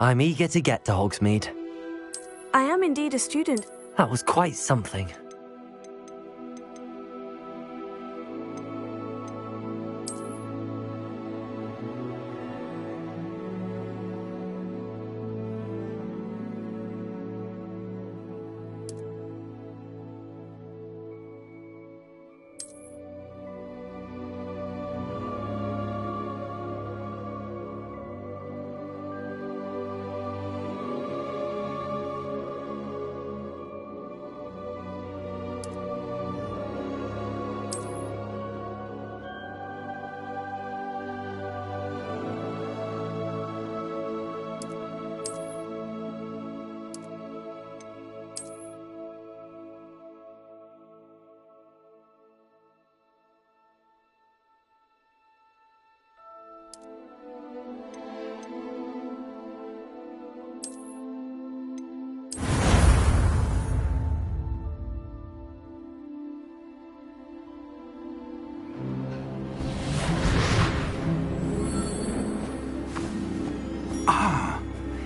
I'm eager to get to Hogsmeade. I am indeed a student. That was quite something.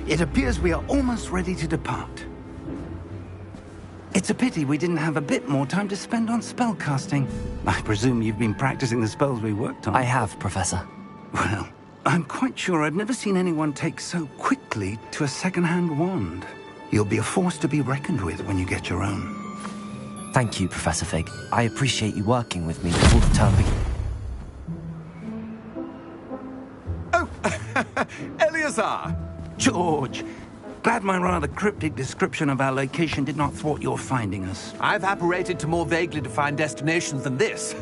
It appears we are almost ready to depart. It's a pity we didn't have a bit more time to spend on spellcasting. I presume you've been practicing the spells we worked on. I have, Professor. Well, I'm quite sure I've never seen anyone take so quickly to a second-hand wand. You'll be a force to be reckoned with when you get your own. Thank you, Professor Fig. I appreciate you working with me before the term begins. Oh, Eleazar! George, glad my rather cryptic description of our location did not thwart your finding us. I've apparated to more vaguely defined destinations than this.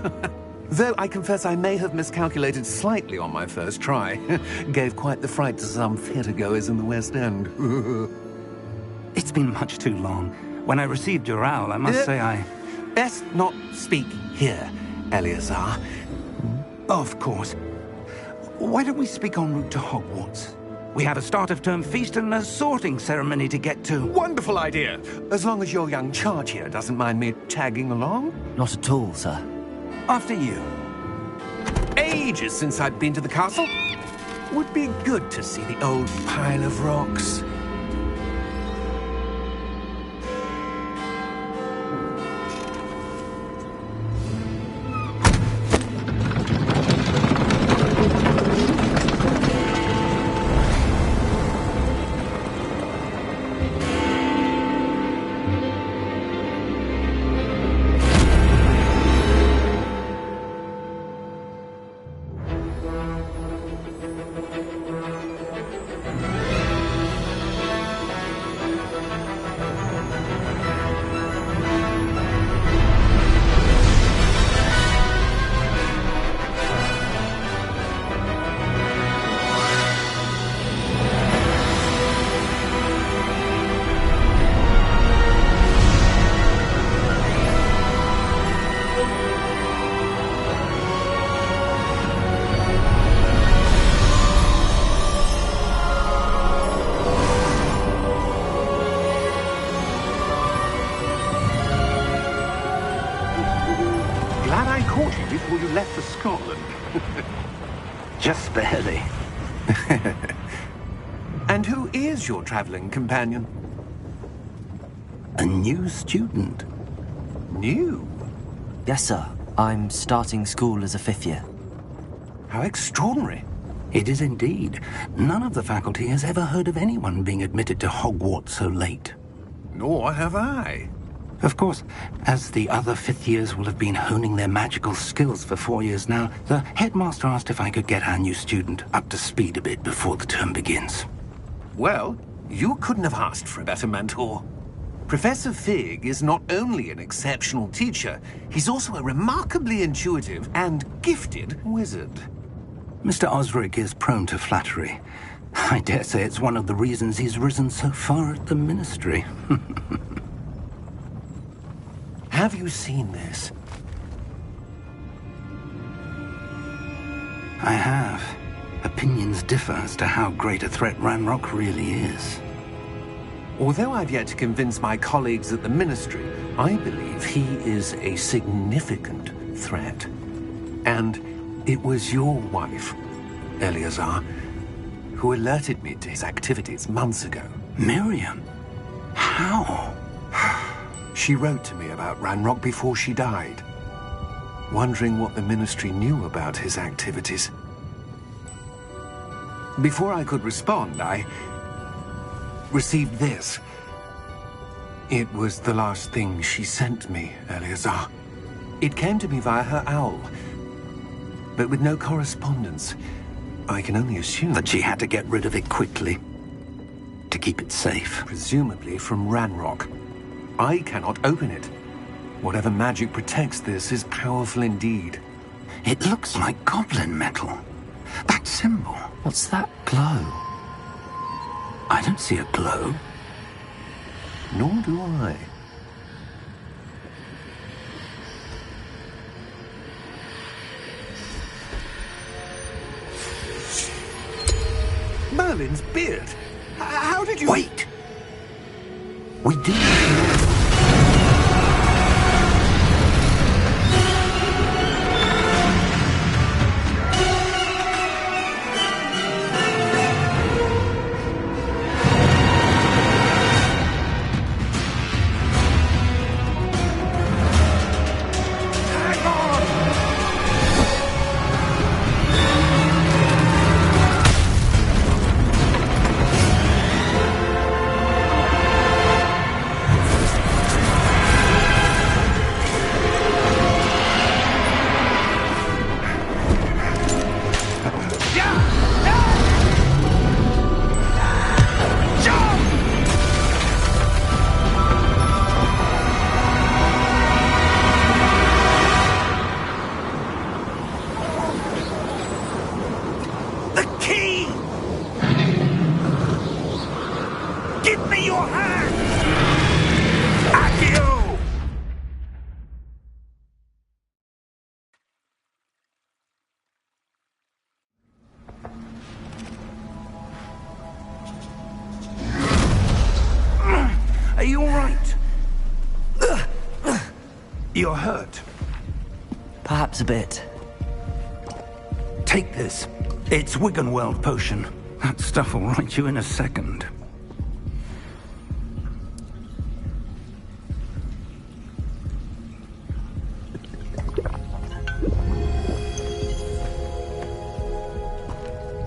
Though I confess I may have miscalculated slightly on my first try. Gave quite the fright to some theatre-goers in the West End. It's been much too long. When I received your owl, I must say I... Best not speak here, Eleazar. Of course. Why don't we speak en route to Hogwarts? We have a start-of-term feast and a sorting ceremony to get to. Wonderful idea! As long as your young charge here doesn't mind me tagging along. Not at all, sir. After you. Ages since I'd been to the castle. Would be good to see the old pile of rocks. Before you left for Scotland. Just barely. And who is your traveling companion? A new student. New? Yes, sir. I'm starting school as a 5th year. How extraordinary. It is indeed. None of the faculty has ever heard of anyone being admitted to Hogwarts so late. Nor have I. Of course, as the other 5th years will have been honing their magical skills for 4 years now, the headmaster asked if I could get our new student up to speed a bit before the term begins. Well, you couldn't have asked for a better mentor. Professor Fig is not only an exceptional teacher, he's also a remarkably intuitive and gifted wizard. Mr. Osric is prone to flattery. I dare say it's one of the reasons he's risen so far at the Ministry. Have you seen this? I have. Opinions differ as to how great a threat Ranrock really is. Although I've yet to convince my colleagues at the Ministry, I believe he is a significant threat. And it was your wife, Eleazar, who alerted me to his activities months ago. Miriam? How? She wrote to me about Ranrock before she died, wondering what the Ministry knew about his activities. Before I could respond, I received this. It was the last thing she sent me, Eleazar. It came to me via her owl, but with no correspondence. I can only assume That she had to get rid of it quickly to keep it safe. presumably from Ranrock. I cannot open it. Whatever magic protects this is powerful indeed. It looks like goblin metal. That symbol. What's that glow? I don't see a glow. Nor do I. Merlin's beard. How did you... Wait! We do. Are you all right? You're hurt. Perhaps a bit. Take this. It's Wiggenweld potion. That stuff will right you in a second.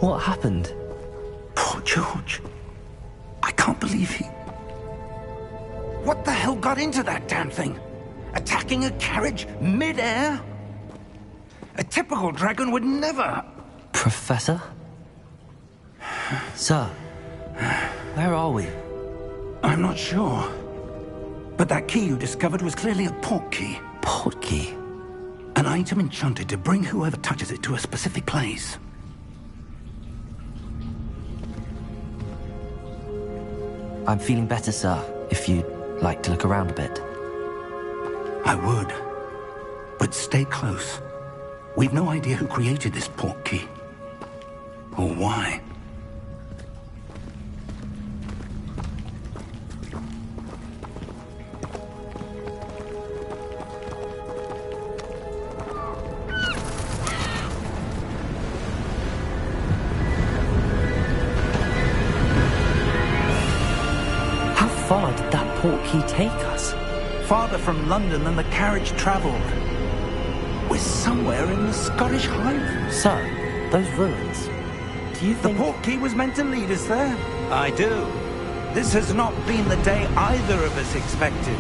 What happened? Poor George. I can't believe he... What the hell got into that damn thing? Attacking a carriage mid-air? A typical dragon would never... Professor? Sir, where are we? I'm not sure. But that key you discovered was clearly a port key. Port key? An item enchanted to bring whoever touches it to a specific place. I'm feeling better, sir, if you'd like to look around a bit. I would. But stay close. We've no idea who created this port key. Or why. How far did that port key take us? Farther from London than the carriage travelled. We're somewhere in the Scottish Highlands. Sir, those ruins. Do you The think... port key was meant to lead us there? I do. This has not been the day either of us expected.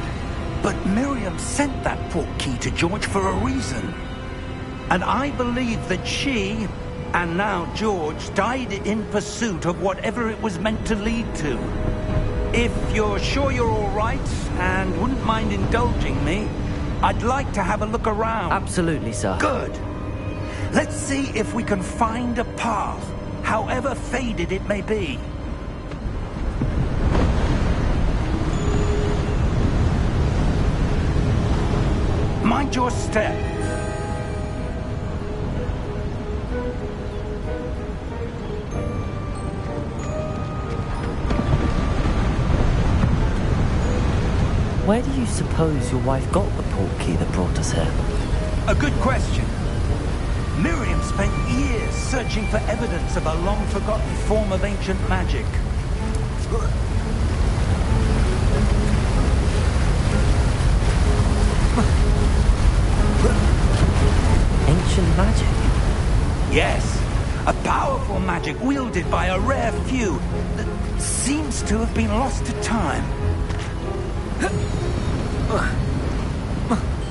But Miriam sent that port key to George for a reason. And I believe that she, and now George, died in pursuit of whatever it was meant to lead to. If you're sure you're all right, and wouldn't mind indulging me, I'd like to have a look around. Absolutely, sir. Good. Let's see if we can find a path, however faded it may be. Mind your step. Where do you suppose your wife got the port key that brought us here? A good question. Miriam spent years searching for evidence of a long-forgotten form of ancient magic. Ancient magic? Yes, a powerful magic wielded by a rare few that seems to have been lost to time.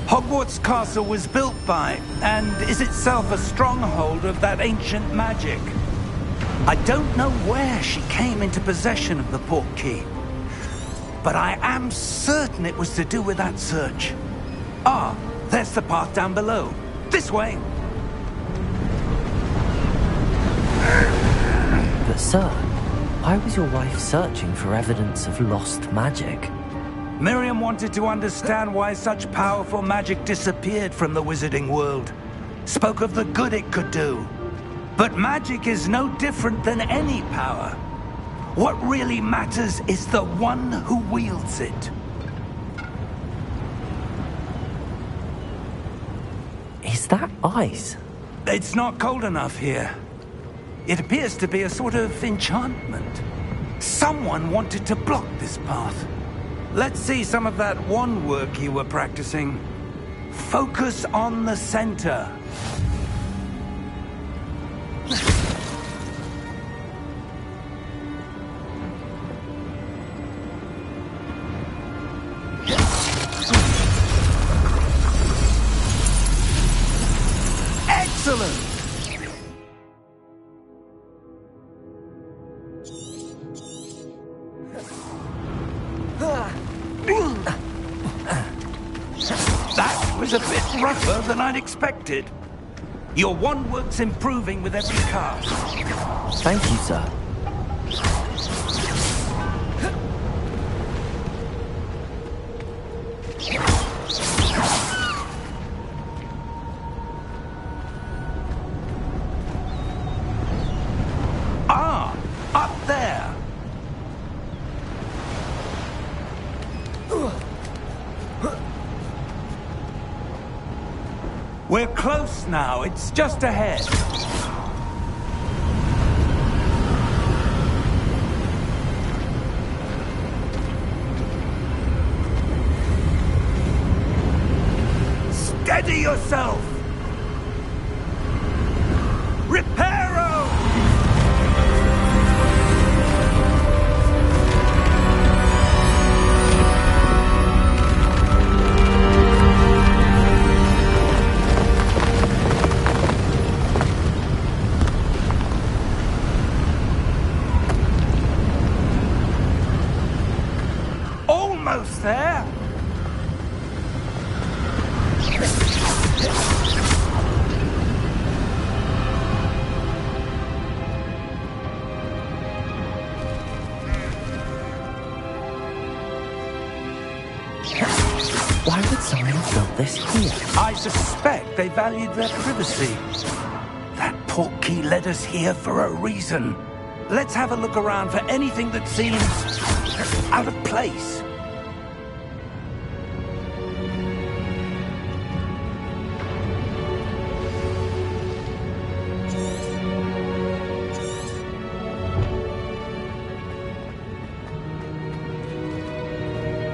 Hogwarts Castle was built by, and is itself a stronghold of that ancient magic. I don't know where she came into possession of the portkey, but I am certain it was to do with that search. Ah, there's the path down below. This way! But sir, why was your wife searching for evidence of lost magic? Miriam wanted to understand why such powerful magic disappeared from the wizarding world. Spoke of the good it could do. But magic is no different than any power. What really matters is the one who wields it. Is that ice? It's not cold enough here. It appears to be a sort of enchantment. Someone wanted to block this path. Let's see some of that wand work you were practicing. Focus on the center. Excellent! That was a bit rougher than I'd expected. Your wand work's improving with every cast. Thank you, sir. Ah, up there. We're close now. It's just ahead. Steady yourself! Reparo! Almost there! Why would someone have built this here? I suspect they valued their privacy. That portkey led us here for a reason. Let's have a look around for anything that seems out of place.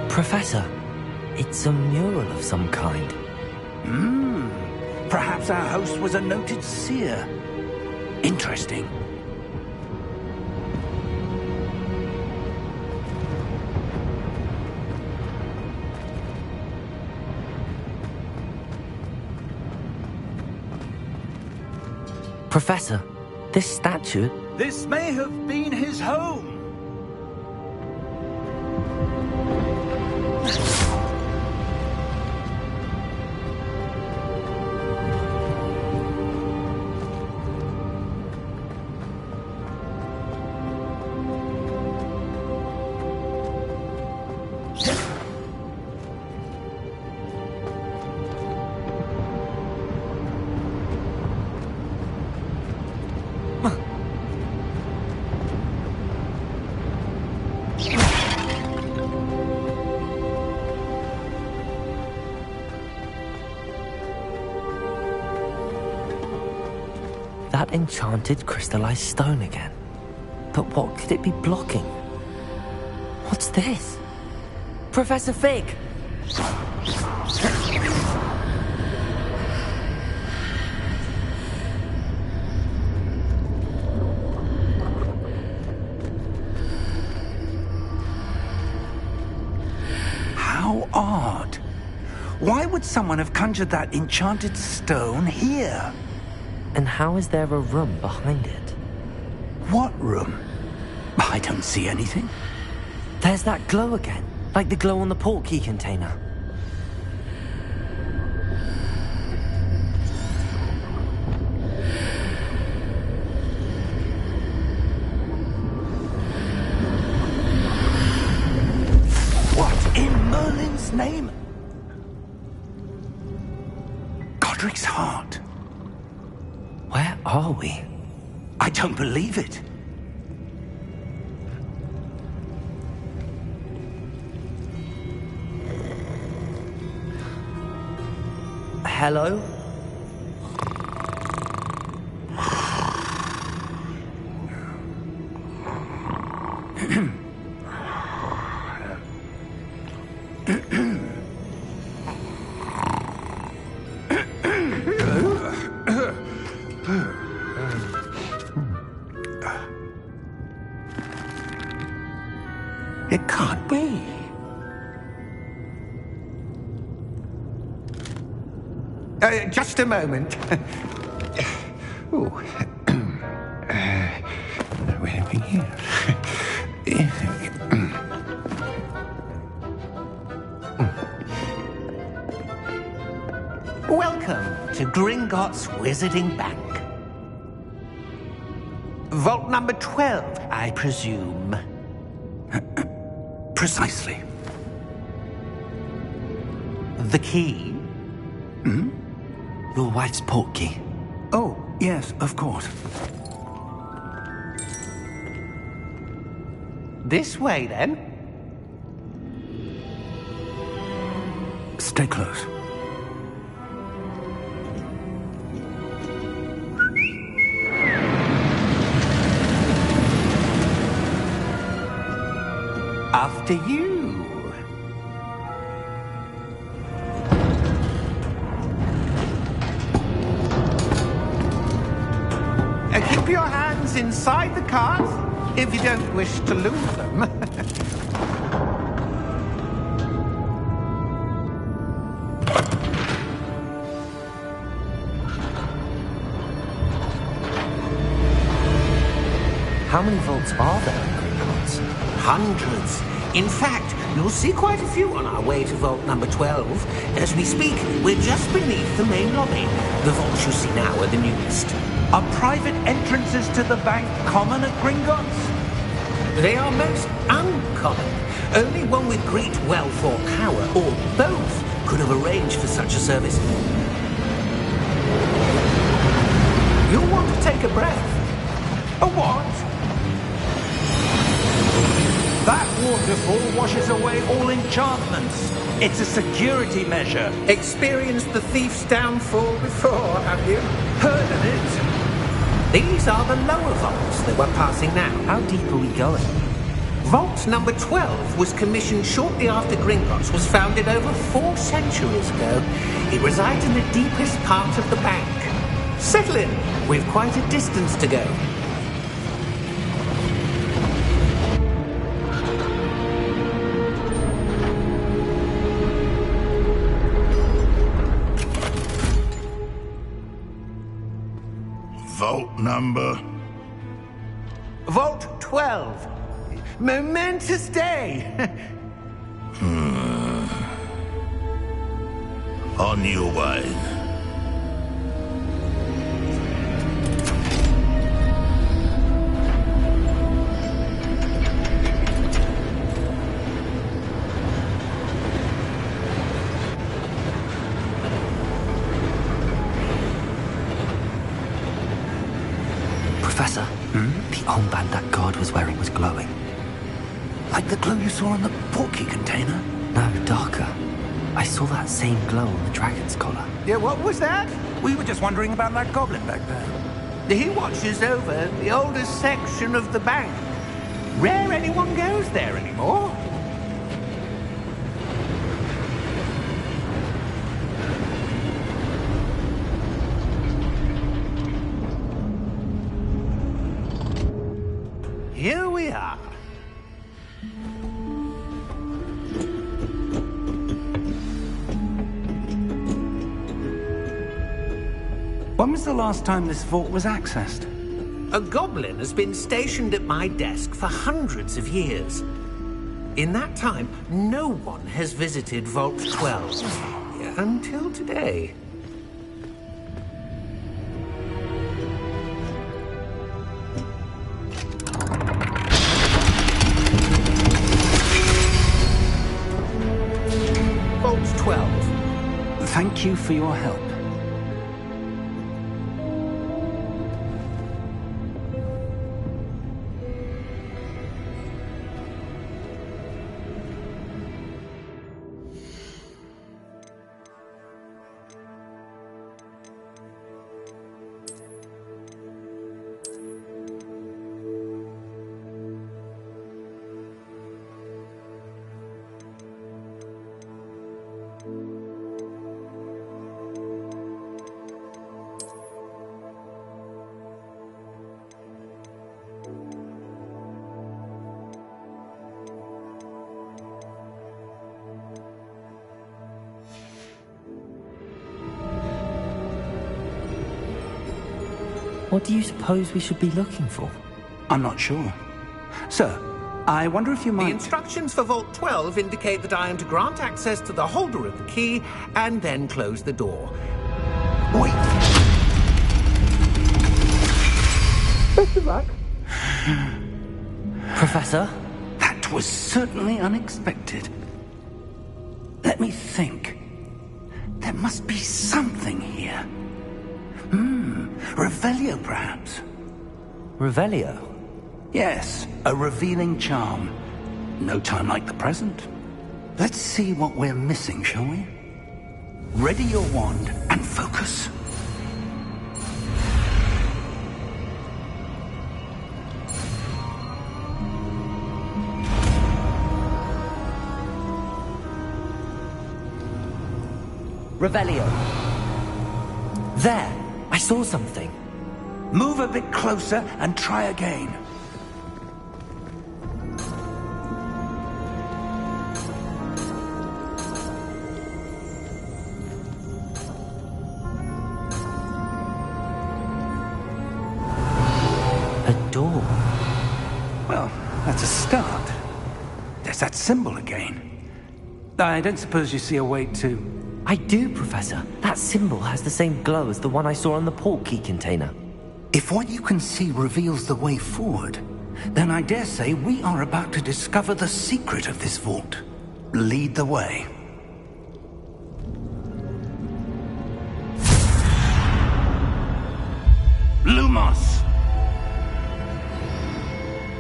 Professor, it's a mural of some kind. Perhaps our host was a noted seer. Interesting. Professor, this statue... This may have been his home. That enchanted crystallized stone again. But what could it be blocking? What's this? Professor Fig! How odd. Why would someone have conjured that enchanted stone here? And how is there a room behind it? What room? I don't see anything. There's that glow again, like the glow on the portkey container. What in Merlin's name? Godric's heart. Where are we? I don't believe it. Hello? It can't be. Just a moment. Oh. Where are we here? Welcome to Gringotts Wizarding Bank. Vault number 12, I presume. Precisely. The key? Hmm? Your wife's portkey. Oh, yes, of course. This way, then. Stay close. After you. Keep your hands inside the cart if you don't wish to lose them. How many vaults are there in Gringotts? Hundreds. In fact, you'll see quite a few on our way to vault number 12. As we speak, we're just beneath the main lobby. The vaults you see now are the newest. Are private entrances to the bank common at Gringotts? They are most uncommon. Only one with great wealth or power, or both, could have arranged for such a service. You'll want to take a breath. A what? That waterfall washes away all enchantments. It's a security measure. Experienced the thief's downfall before, have you? Heard of it? These are the lower vaults that we're passing now. How deep are we going? Vault number 12 was commissioned shortly after Gringotts was founded over 4 centuries ago. It resides in the deepest part of the bank. Settle in. We've quite a distance to go. Vault number? Vault 12. Momentous day. On your way. Professor, the armband that guard was wearing was glowing. Like the glow you saw in the portkey container? No, darker. I saw that same glow on the dragon's collar. Yeah, what was that? We were just wondering about that goblin back there. He watches over the oldest section of the bank. Rare anyone goes there anymore. Here we are. When was the last time this vault was accessed? A goblin has been stationed at my desk for hundreds of years. In that time, no one has visited Vault 12. Until today. Vault 12. Thank you for your help. What do you suppose we should be looking for? I'm not sure. Sir, I wonder if you The might... instructions for Vault 12 indicate that I am to grant access to the holder of the key and then close the door. Wait! Best of luck. Professor? That was certainly unexpected. Let me think. There must be something here. Revelio, perhaps? Revelio? Yes, a revealing charm. No time like the present. Let's see what we're missing, shall we? Ready your wand and focus. Revelio. There! I saw something. Move a bit closer and try again. A door. Well, that's a start. There's that symbol again. I don't suppose you see a way to... I do, Professor. That symbol has the same glow as the one I saw on the portkey container. If what you can see reveals the way forward, then I dare say we are about to discover the secret of this vault. Lead the way. Lumos!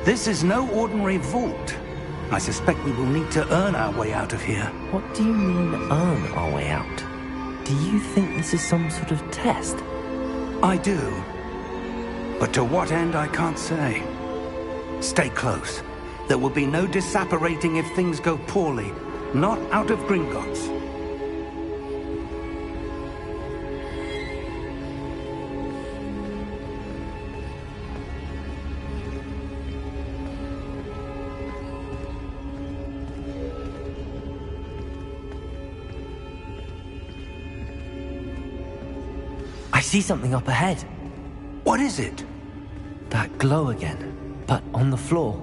This is no ordinary vault. I suspect we will need to earn our way out of here. What do you mean, earn our way out? Do you think this is some sort of test? I do. But to what end, I can't say. Stay close. There will be no disapparating if things go poorly. Not out of Gringotts. I see something up ahead. What is it? That glow again, but on the floor.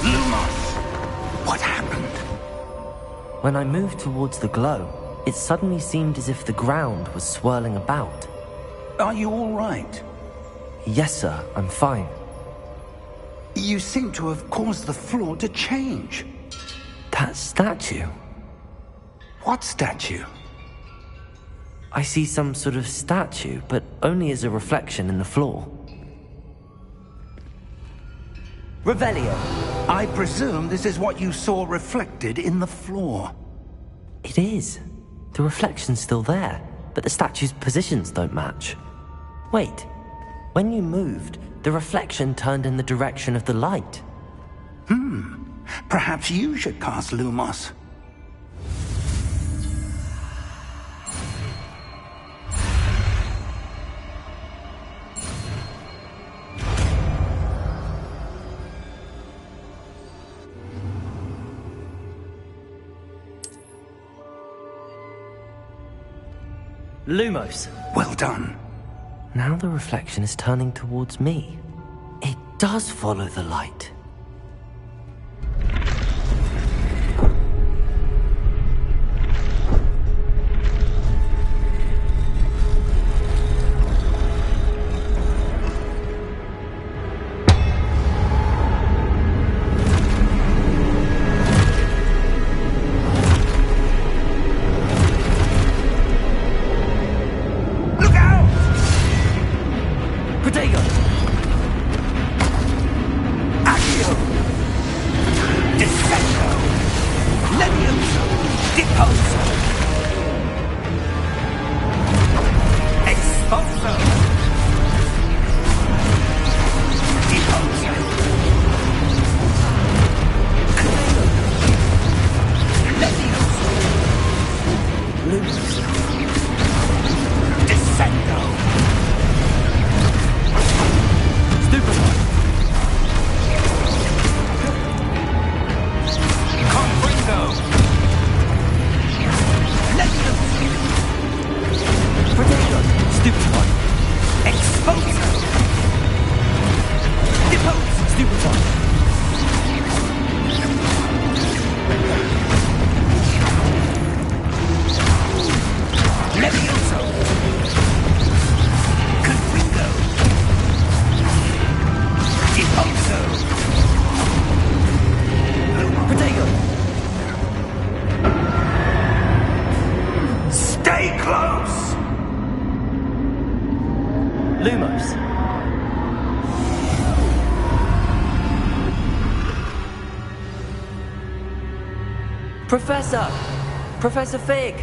Lumos! What happened? When I moved towards the glow, it suddenly seemed as if the ground was swirling about. Are you all right? Yes, sir, I'm fine. You seem to have caused the floor to change. That statue. What statue? I see some sort of statue, but only as a reflection in the floor. Revelio. I presume this is what you saw reflected in the floor. It is. The reflection's still there, but the statue's positions don't match. Wait, when you moved, the reflection turned in the direction of the light. Perhaps you should cast Lumos. Lumos. Well done. Now the reflection is turning towards me. It does follow the light. Professor! Professor Fig!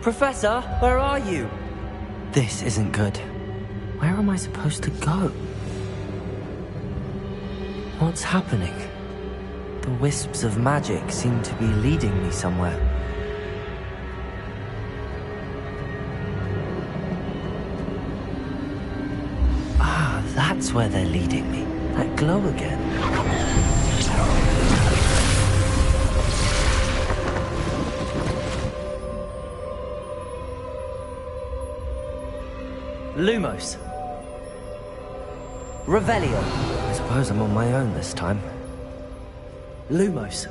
Professor, where are you? This isn't good. Where am I supposed to go? What's happening? The wisps of magic seem to be leading me somewhere. Ah, that's where they're leading me. That glow again. Lumos. Revelio. I suppose I'm on my own this time. Lumos.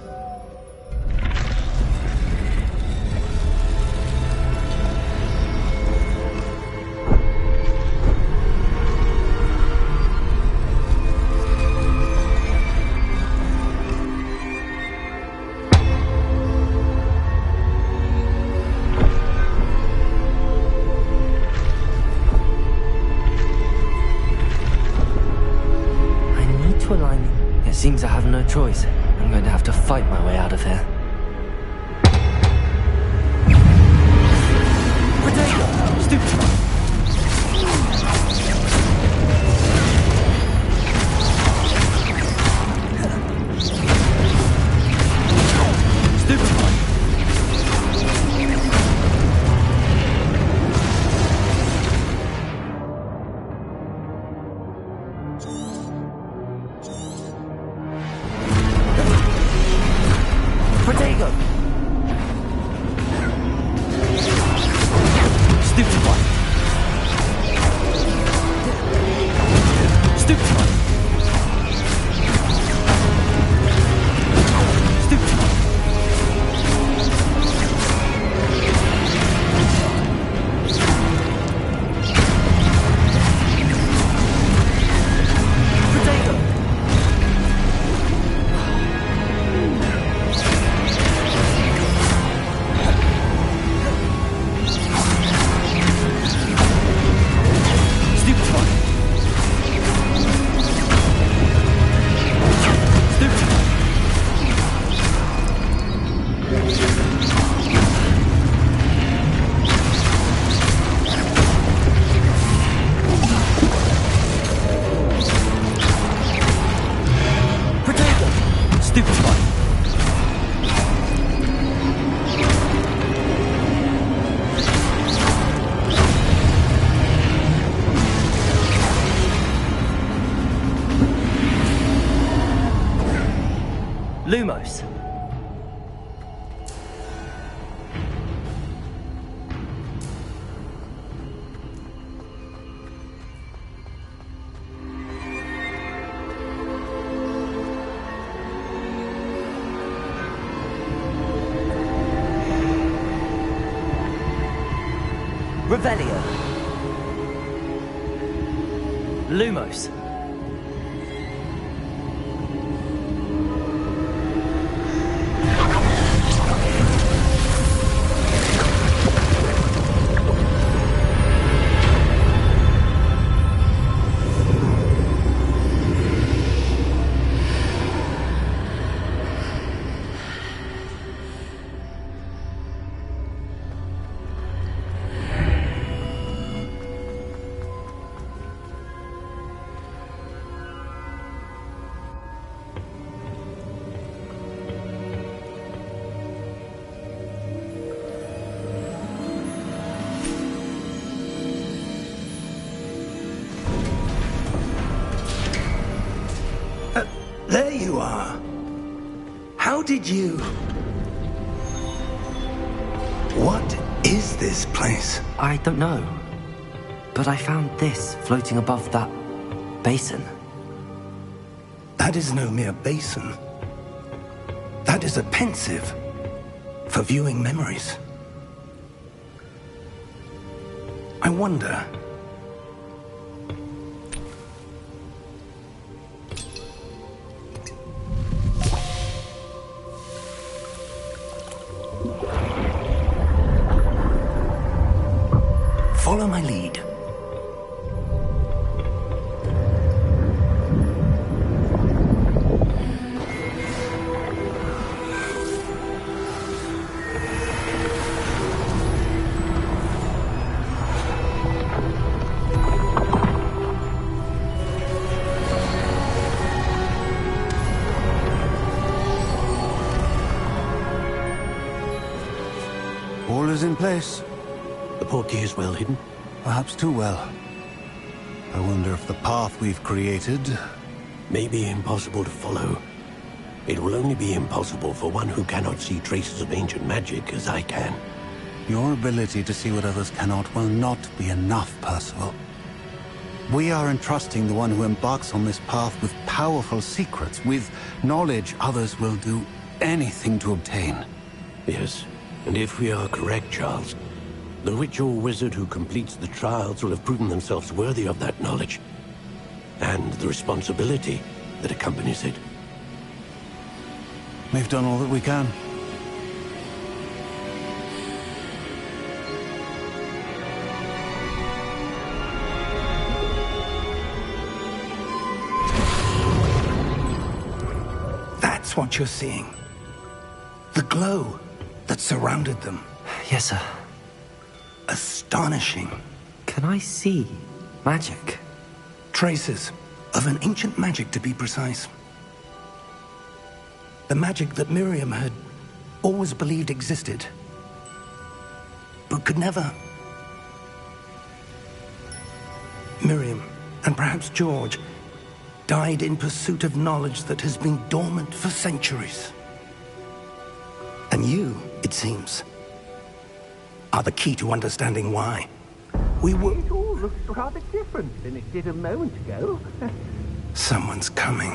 Seems I have no choice. I'm going to have to fight my way out of here. Potato! Stupid! Stupid one. Lumos. Revelio. Lumos. There you are. How did you... What is this place? I don't know. But I found this floating above that basin. That is no mere basin. That is a pensive for viewing memories. I wonder... Follow my lead. All is in place. The portkey is well hidden? Perhaps too well. I wonder if the path we've created... May be impossible to follow. It will only be impossible for one who cannot see traces of ancient magic as I can. Your ability to see what others cannot will not be enough, Percival. We are entrusting the one who embarks on this path with powerful secrets, with knowledge others will do anything to obtain. Yes, and if we are correct, Charles, the witch or wizard who completes the trials will have proven themselves worthy of that knowledge, and the responsibility that accompanies it. We've done all that we can. That's what you're seeing. The glow that surrounded them. Yes, sir. Astonishing. Can I see magic? Traces of an ancient magic, to be precise. The magic that Miriam had always believed existed, but could never. Miriam, and perhaps George, died in pursuit of knowledge that has been dormant for centuries. And you, it seems, are the key to understanding why. We were... It all looks rather different than it did a moment ago. Someone's coming.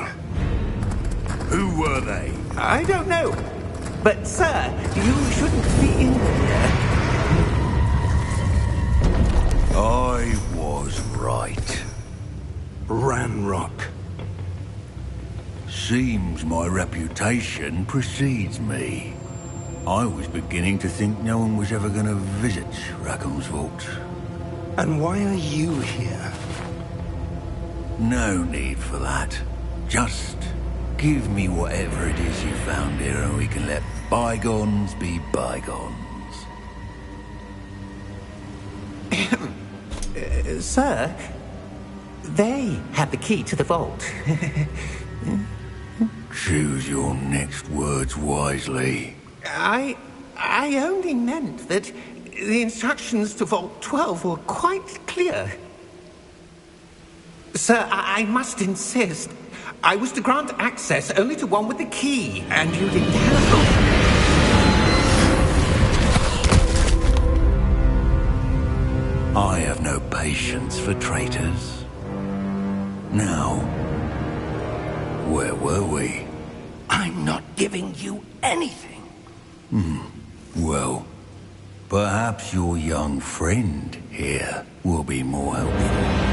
Who were they? I don't know. But, sir, you shouldn't be in here. I was right. Ranrock. Seems my reputation precedes me. I was beginning to think no one was ever going to visit Rackham's vault. And why are you here? No need for that. Just Give me whatever it is you found here and we can let bygones be bygones. Sir, they have the key to the vault. Choose your next words wisely. I only meant that the instructions to Vault 12 were quite clear. Sir, I must insist. I was to grant access only to one with the key, and you didn't have... I have no patience for traitors. Now, where were we? I'm not giving you anything. Well, perhaps your young friend here will be more helpful.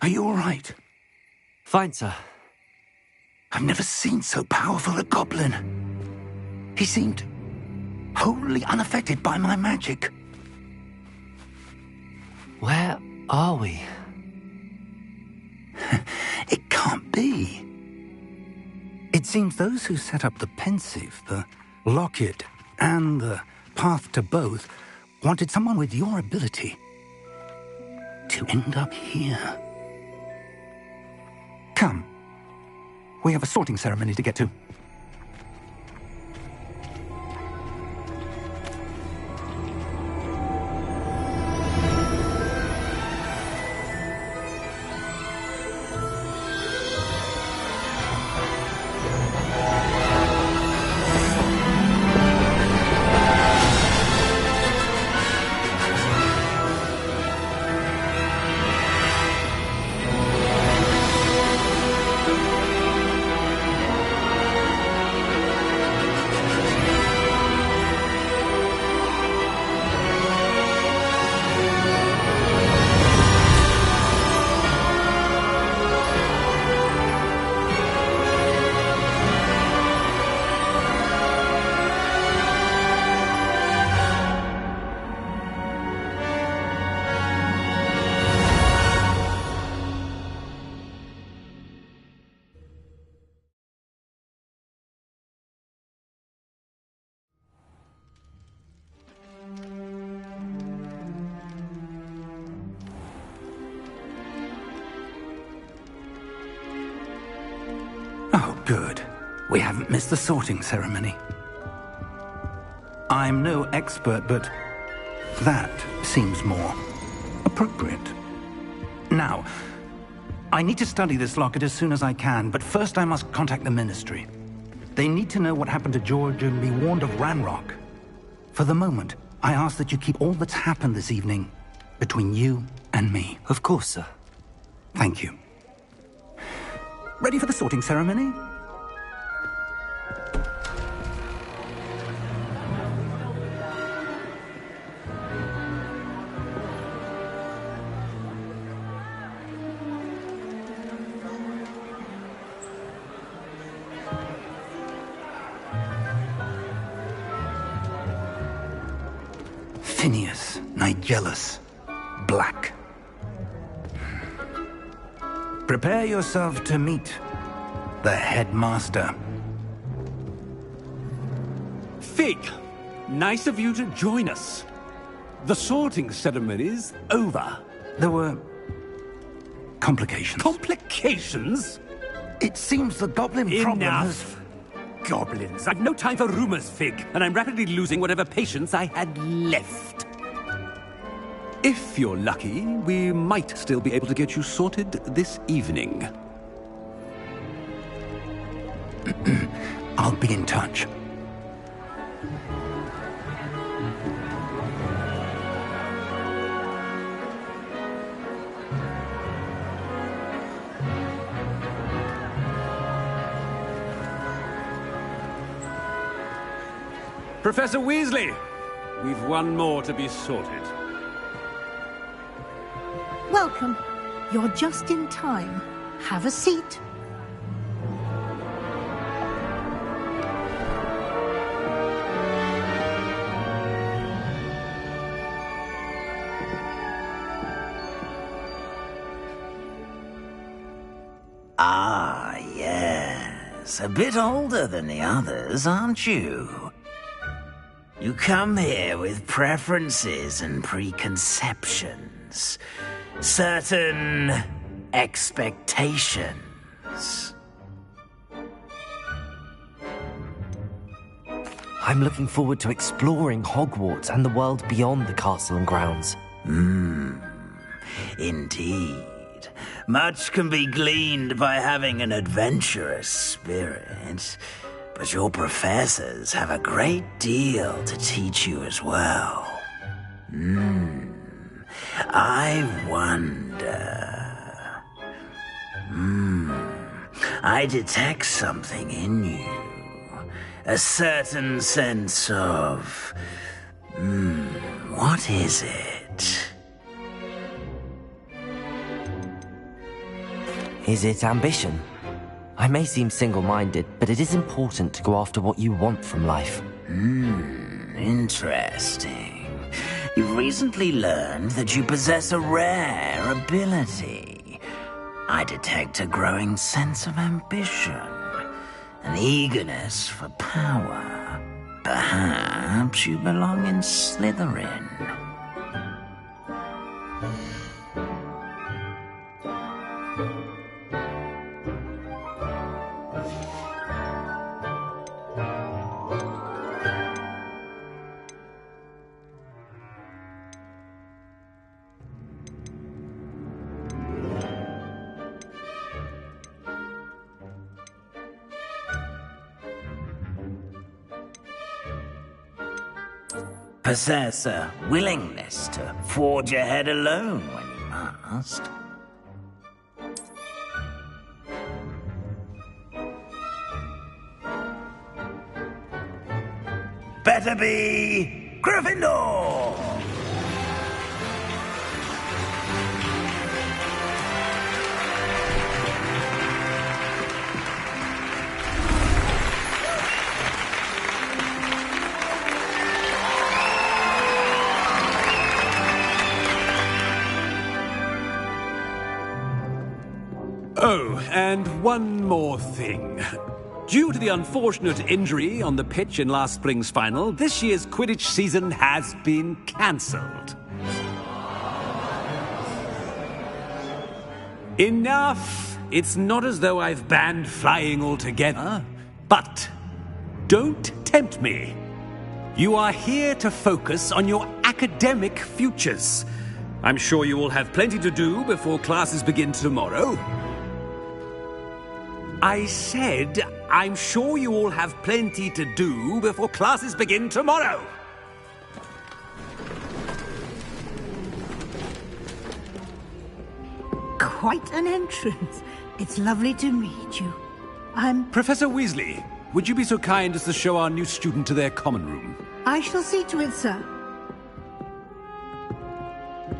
Are you all right? Fine, sir. I've never seen so powerful a goblin. He seemed wholly unaffected by my magic. Where are we? It can't be. It seems those who set up the Pensieve, the Locket, and the Path to Both wanted someone with your ability to end up here. Come. We have a sorting ceremony to get to. Oh, good. We haven't missed the sorting ceremony. I'm no expert, but that seems more appropriate. Now, I need to study this locket as soon as I can, but first I must contact the Ministry. They need to know what happened to George and be warned of Ranrock. For the moment, I ask that you keep all that's happened this evening between you and me. Of course, sir. Thank you. Ready for the sorting ceremony? Phineas, Nigellus, Black. Prepare yourself to meet the headmaster. Fig, nice of you to join us. The sorting ceremony's over. There were complications. Complications? It seems the goblin problem has... Enough! Goblins. I've no time for rumors, Fig, and I'm rapidly losing whatever patience I had left. If you're lucky, we might still be able to get you sorted this evening. I'll be in touch. Professor Weasley, we've one more to be sorted. Welcome. You're just in time. Have a seat. Ah, yes. A bit older than the others, aren't you? You come here with preferences and preconceptions. Certain expectations. I'm looking forward to exploring Hogwarts and the world beyond the castle and grounds. Indeed. Much can be gleaned by having an adventurous spirit, but your professors have a great deal to teach you as well. I wonder... I detect something in you. A certain sense of... what is it? Is it ambition? I may seem single-minded, but it is important to go after what you want from life. Interesting. You've recently learned that you possess a rare ability. I detect a growing sense of ambition, an eagerness for power. Perhaps you belong in Slytherin. Possess a willingness to forge ahead alone when you must. Better be Gryffindor! Oh, and one more thing. Due to the unfortunate injury on the pitch in last spring's final, this year's Quidditch season has been cancelled. Enough! It's not as though I've banned flying altogether, but don't tempt me. You are here to focus on your academic futures. I'm sure you will have plenty to do before classes begin tomorrow. I said, I'm sure you all have plenty to do before classes begin tomorrow. Quite an entrance. It's lovely to meet you. I'm... Professor Weasley, would you be so kind as to show our new student to their common room? I shall see to it, sir.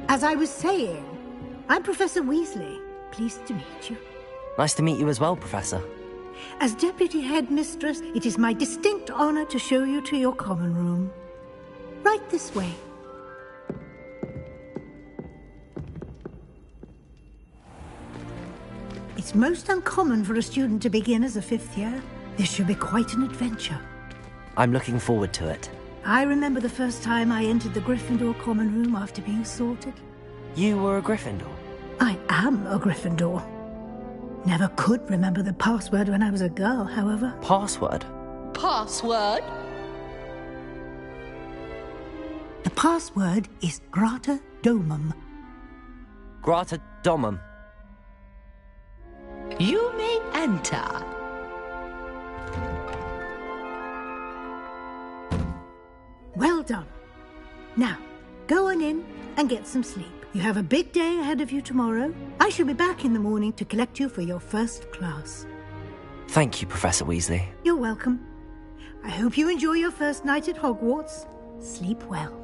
As I was saying, I'm Professor Weasley. Pleased to meet you. Nice to meet you as well, Professor. As Deputy Headmistress, it is my distinct honor to show you to your common room. Right this way. It's most uncommon for a student to begin as a fifth year. This should be quite an adventure. I'm looking forward to it. I remember the first time I entered the Gryffindor common room after being sorted. You were a Gryffindor? I am a Gryffindor. Never could remember the password when I was a girl, however. Password? Password? The password is Grata Domum. Grata Domum. You may enter. Well done. Now, go on in and get some sleep. You have a big day ahead of you tomorrow. I shall be back in the morning to collect you for your first class. Thank you, Professor Weasley. You're welcome. I hope you enjoy your first night at Hogwarts. Sleep well.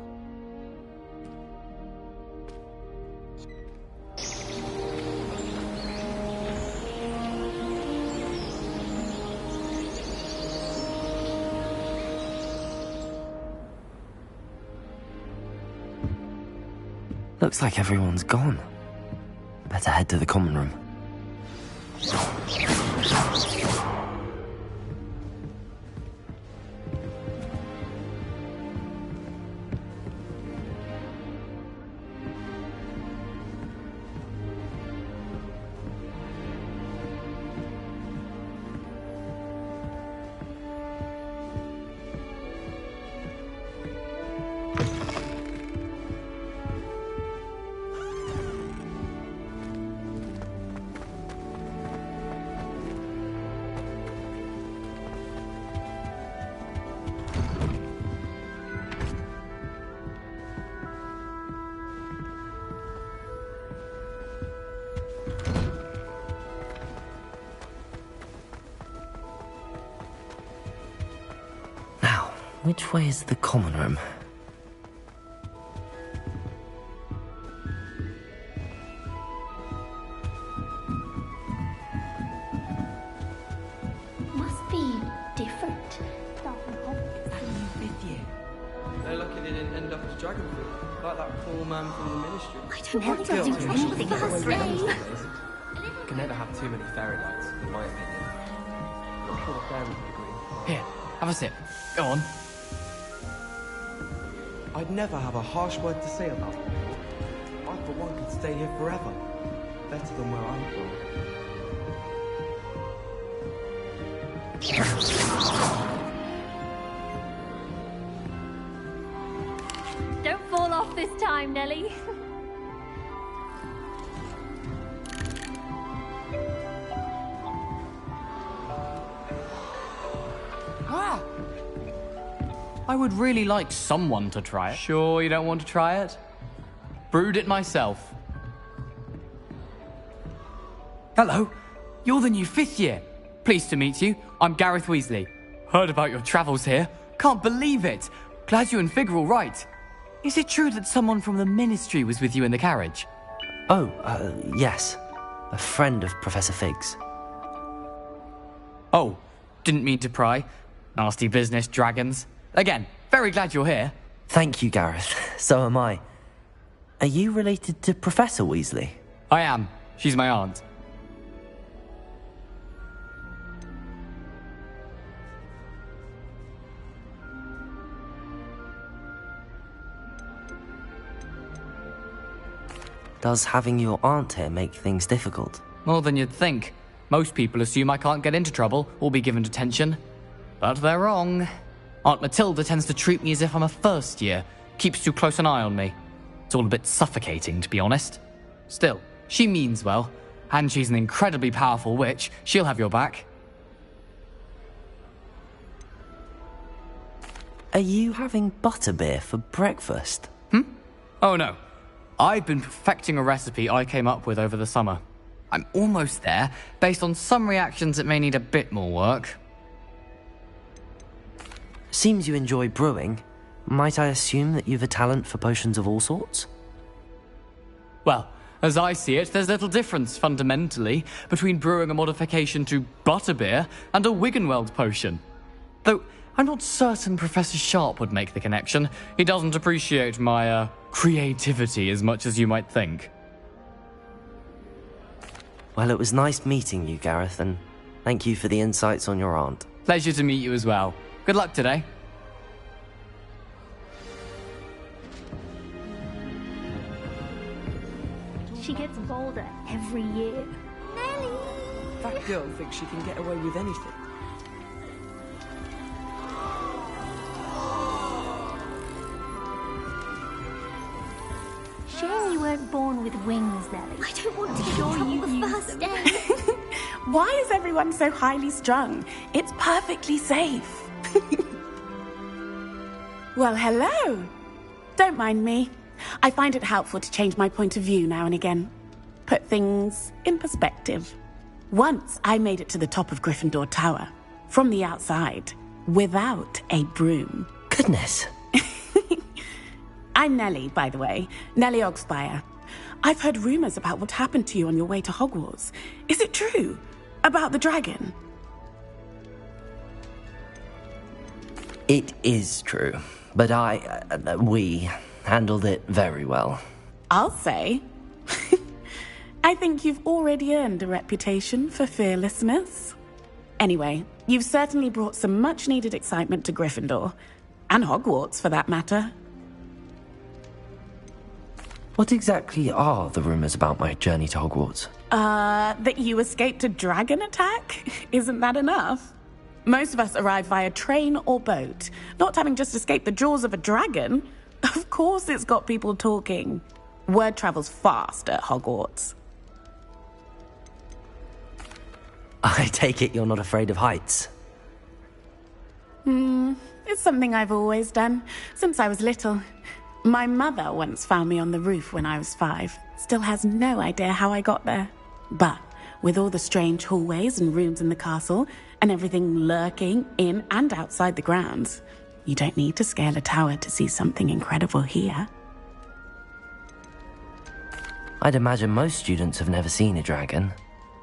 Looks like everyone's gone. Better head to the common room. Which way is the common room? Must be different. They're lucky they didn't end up as Dragonfield, like that poor man from the Ministry. I don't know, Daddy. Anything has rain. Can never have too many fairy lights, in my opinion. Not sure the fairies would agree. Here, have a sip. Go on. I'd never have a harsh word to say about it. I, for one, could stay here forever. Better than where I'm from. Don't fall off this time, Nellie. Ah! I would really like someone to try it. Sure you don't want to try it? Brewed it myself. Hello, you're the new 5th year. Pleased to meet you. I'm Gareth Weasley. Heard about your travels here. Can't believe it. Glad you and Fig are all right. Is it true that someone from the Ministry was with you in the carriage? Oh, yes. A friend of Professor Fig's. Oh, didn't mean to pry. Nasty business, dragons. Again, very glad you're here. Thank you, Gareth. So am I. Are you related to Professor Weasley? I am. She's my aunt. Does having your aunt here make things difficult? More than you'd think. Most people assume I can't get into trouble or be given detention. But they're wrong. Aunt Matilda tends to treat me as if I'm a first year, keeps too close an eye on me. It's all a bit suffocating, to be honest. Still, she means well, and she's an incredibly powerful witch. She'll have your back. Are you having butterbeer for breakfast? Oh no. I've been perfecting a recipe I came up with over the summer. I'm almost there. Based on some reactions, it may need a bit more work. Seems you enjoy brewing. Might I assume that you've a talent for potions of all sorts? Well, as I see it, there's little difference, fundamentally, between brewing a modification to butterbeer and a Wiggenweld potion. Though, I'm not certain Professor Sharp would make the connection. He doesn't appreciate my, creativity as much as you might think. Well, it was nice meeting you, Gareth, and thank you for the insights on your aunt. Pleasure to meet you as well. Good luck today. she gets bolder every year. That girl thinks she can get away with anything. Shame you weren't born with wings, Nellie. I don't want to get in trouble the first day. Why is everyone so highly strung? It's perfectly safe. Well, hello. Don't mind me. I find it helpful to change my point of view now and again. Put things in perspective. Once I made it to the top of Gryffindor Tower, from the outside, without a broom. Goodness. I'm Nellie, by the way. Nellie Ogspire. I've heard rumors about what happened to you on your way to Hogwarts. Is it true? About the dragon? It is true, but we handled it very well. I'll say. I think you've already earned a reputation for fearlessness. Anyway, you've certainly brought some much-needed excitement to Gryffindor. And Hogwarts, for that matter. What exactly are the rumors about my journey to Hogwarts? That you escaped a dragon attack? Isn't that enough? Most of us arrive via train or boat. Not having just escaped the jaws of a dragon. Of course it's got people talking. Word travels fast at Hogwarts. I take it you're not afraid of heights? It's something I've always done, since I was little. My mother once found me on the roof when I was 5. Still has no idea how I got there. But with all the strange hallways and rooms in the castle, and everything lurking in and outside the grounds, you don't need to scale a tower to see something incredible here. I'd imagine most students have never seen a dragon.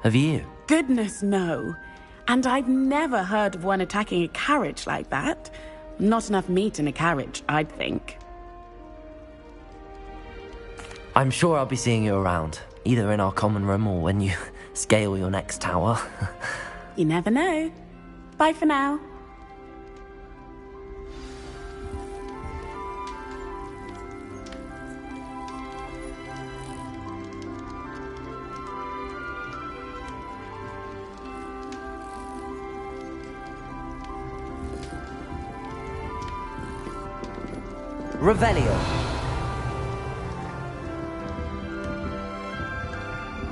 Have you? Goodness, no. And I've never heard of one attacking a carriage like that. Not enough meat in a carriage, I'd think. I'm sure I'll be seeing you around, either in our common room or when you scale your next tower. You never know. Bye for now. Revelio.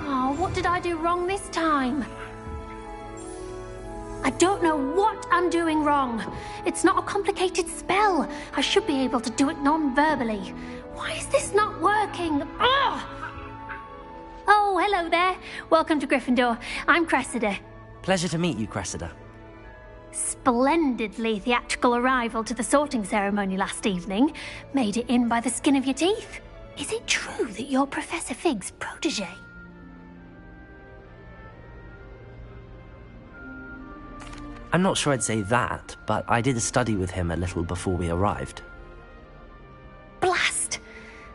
Oh, what did I do wrong this time? I don't know what I'm doing wrong. It's not a complicated spell. I should be able to do it non-verbally. Why is this not working? Ugh! Oh, hello there. Welcome to Gryffindor. I'm Cressida. Pleasure to meet you, Cressida. Splendidly theatrical arrival to the sorting ceremony last evening. Made it in by the skin of your teeth. Is it true that you're Professor Fig's protege? I'm not sure I'd say that, but I did study with him a little before we arrived. Blast!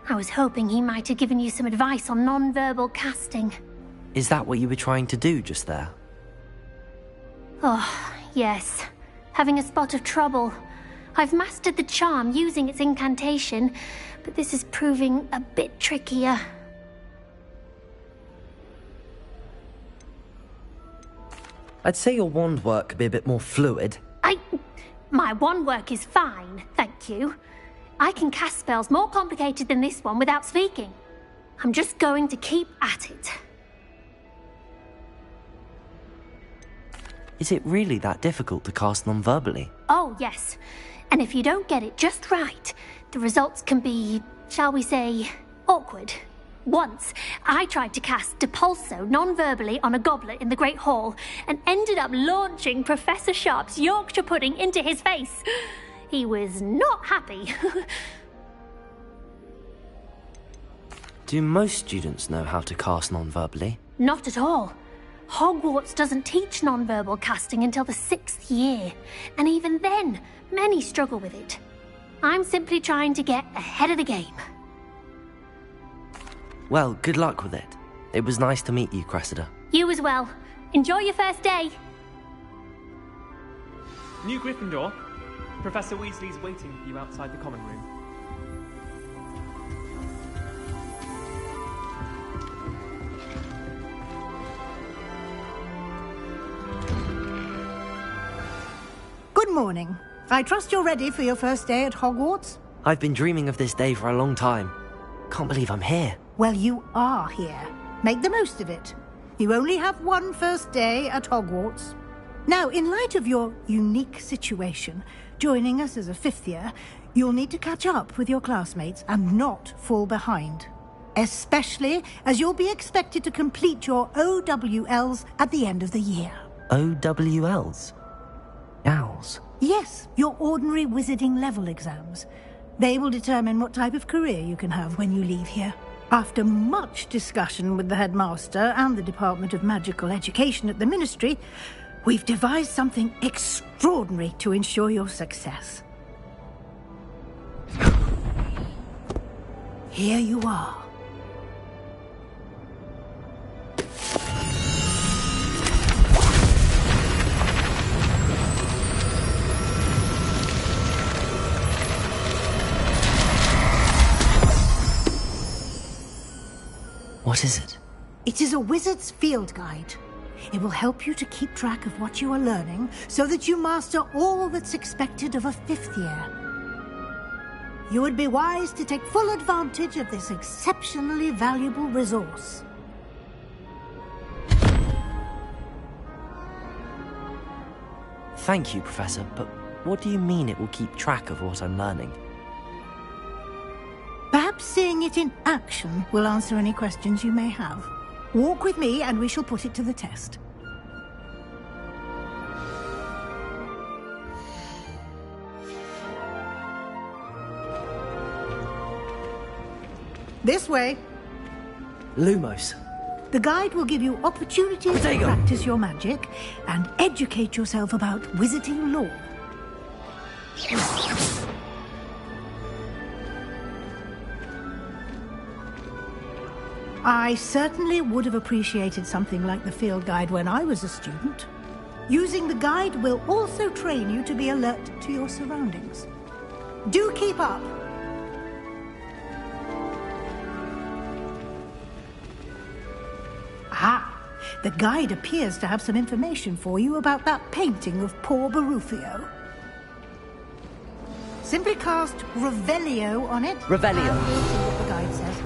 I was hoping he might have given you some advice on non-verbal casting. Is that what you were trying to do just there? Oh, yes. Having a spot of trouble. I've mastered the charm using its incantation, but this is proving a bit trickier. I'd say your wand work could be a bit more fluid. My wand work is fine, thank you. I can cast spells more complicated than this one without speaking. I'm just going to keep at it. Is it really that difficult to cast non-verbally? Oh, yes. And if you don't get it just right, the results can be, shall we say, awkward. Once, I tried to cast Depulso non-verbally on a goblet in the Great Hall and ended up launching Professor Sharp's Yorkshire pudding into his face. He was not happy. Do most students know how to cast non-verbally? Not at all. Hogwarts doesn't teach non-verbal casting until the 6th year, and even then, many struggle with it. I'm simply trying to get ahead of the game. Well, good luck with it. It was nice to meet you, Cressida. You as well. Enjoy your first day. New Gryffindor. Professor Weasley's waiting for you outside the common room. Good morning. I trust you're ready for your first day at Hogwarts? I've been dreaming of this day for a long time. Can't believe I'm here. Well, you are here. Make the most of it. You only have one first day at Hogwarts. Now, in light of your unique situation, joining us as a fifth year, you'll need to catch up with your classmates and not fall behind. Especially as you'll be expected to complete your OWLs at the end of the year. OWLs? Owls? Yes, your ordinary wizarding level exams. They will determine what type of career you can have when you leave here. After much discussion with the headmaster and the Department of Magical Education at the Ministry, we've devised something extraordinary to ensure your success. Here you are. What is it? It is a wizard's field guide. It will help you to keep track of what you are learning so that you master all that's expected of a fifth year. You would be wise to take full advantage of this exceptionally valuable resource. Thank you, Professor, but what do you mean it will keep track of what I'm learning? Perhaps seeing it in action will answer any questions you may have. Walk with me and we shall put it to the test. This way. Lumos. The guide will give you opportunities to practice your magic and educate yourself about wizarding lore. I certainly would have appreciated something like the field guide when I was a student. Using the guide will also train you to be alert to your surroundings. Do keep up! Ah, the guide appears to have some information for you about that painting of poor Barufio. Simply cast Revelio on it. Revelio. And we'll see what the guide says.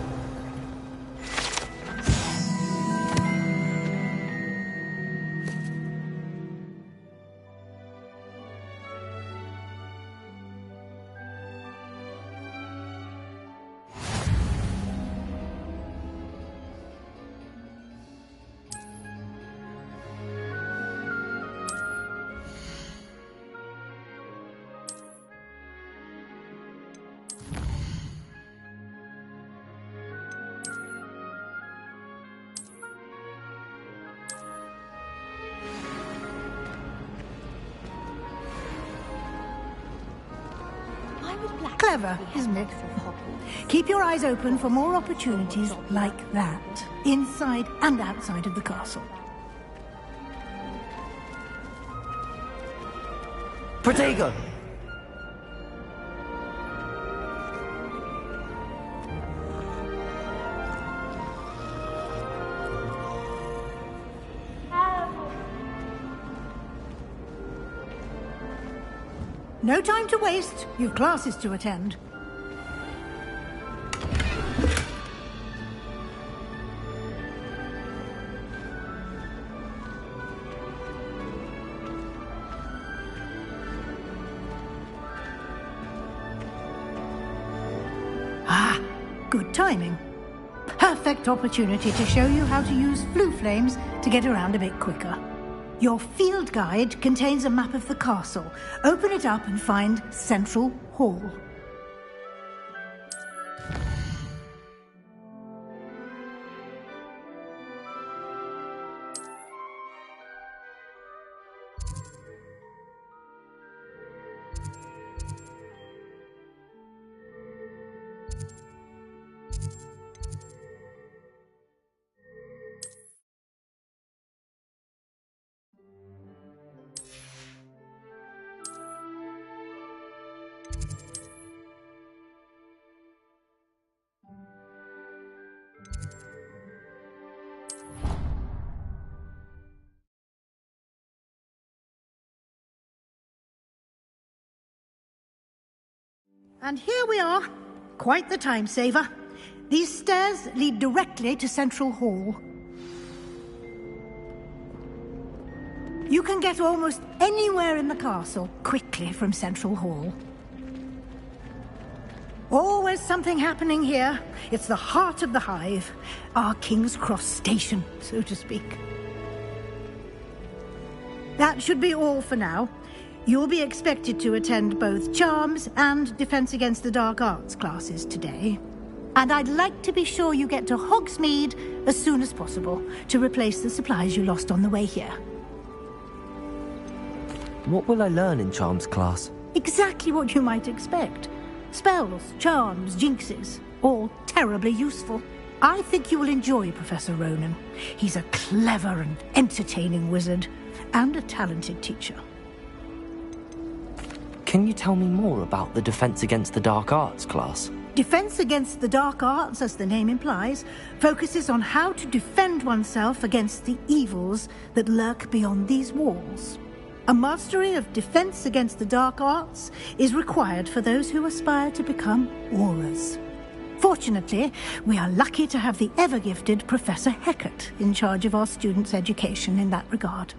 Clever, isn't it? Keep your eyes open for more opportunities like that, inside and outside of the castle. Protego! No time to waste. You've classes to attend. Ah, good timing. Perfect opportunity to show you how to use flue flames to get around a bit quicker. Your field guide contains a map of the castle. Open it up and find Central Hall. And here we are. Quite the time saver. These stairs lead directly to Central Hall. You can get almost anywhere in the castle quickly from Central Hall. Always something happening here. It's the heart of the hive. Our King's Cross station, so to speak. That should be all for now. You'll be expected to attend both Charms and Defense Against the Dark Arts classes today. And I'd like to be sure you get to Hogsmeade as soon as possible to replace the supplies you lost on the way here. What will I learn in Charms class? Exactly what you might expect. Spells, charms, jinxes, all terribly useful. I think you will enjoy Professor Ronan. He's a clever and entertaining wizard, and a talented teacher. Can you tell me more about the Defense Against the Dark Arts class? Defense Against the Dark Arts, as the name implies, focuses on how to defend oneself against the evils that lurk beyond these walls. A mastery of Defense Against the Dark Arts is required for those who aspire to become auras. Fortunately, we are lucky to have the ever-gifted Professor Hecat in charge of our students' education in that regard.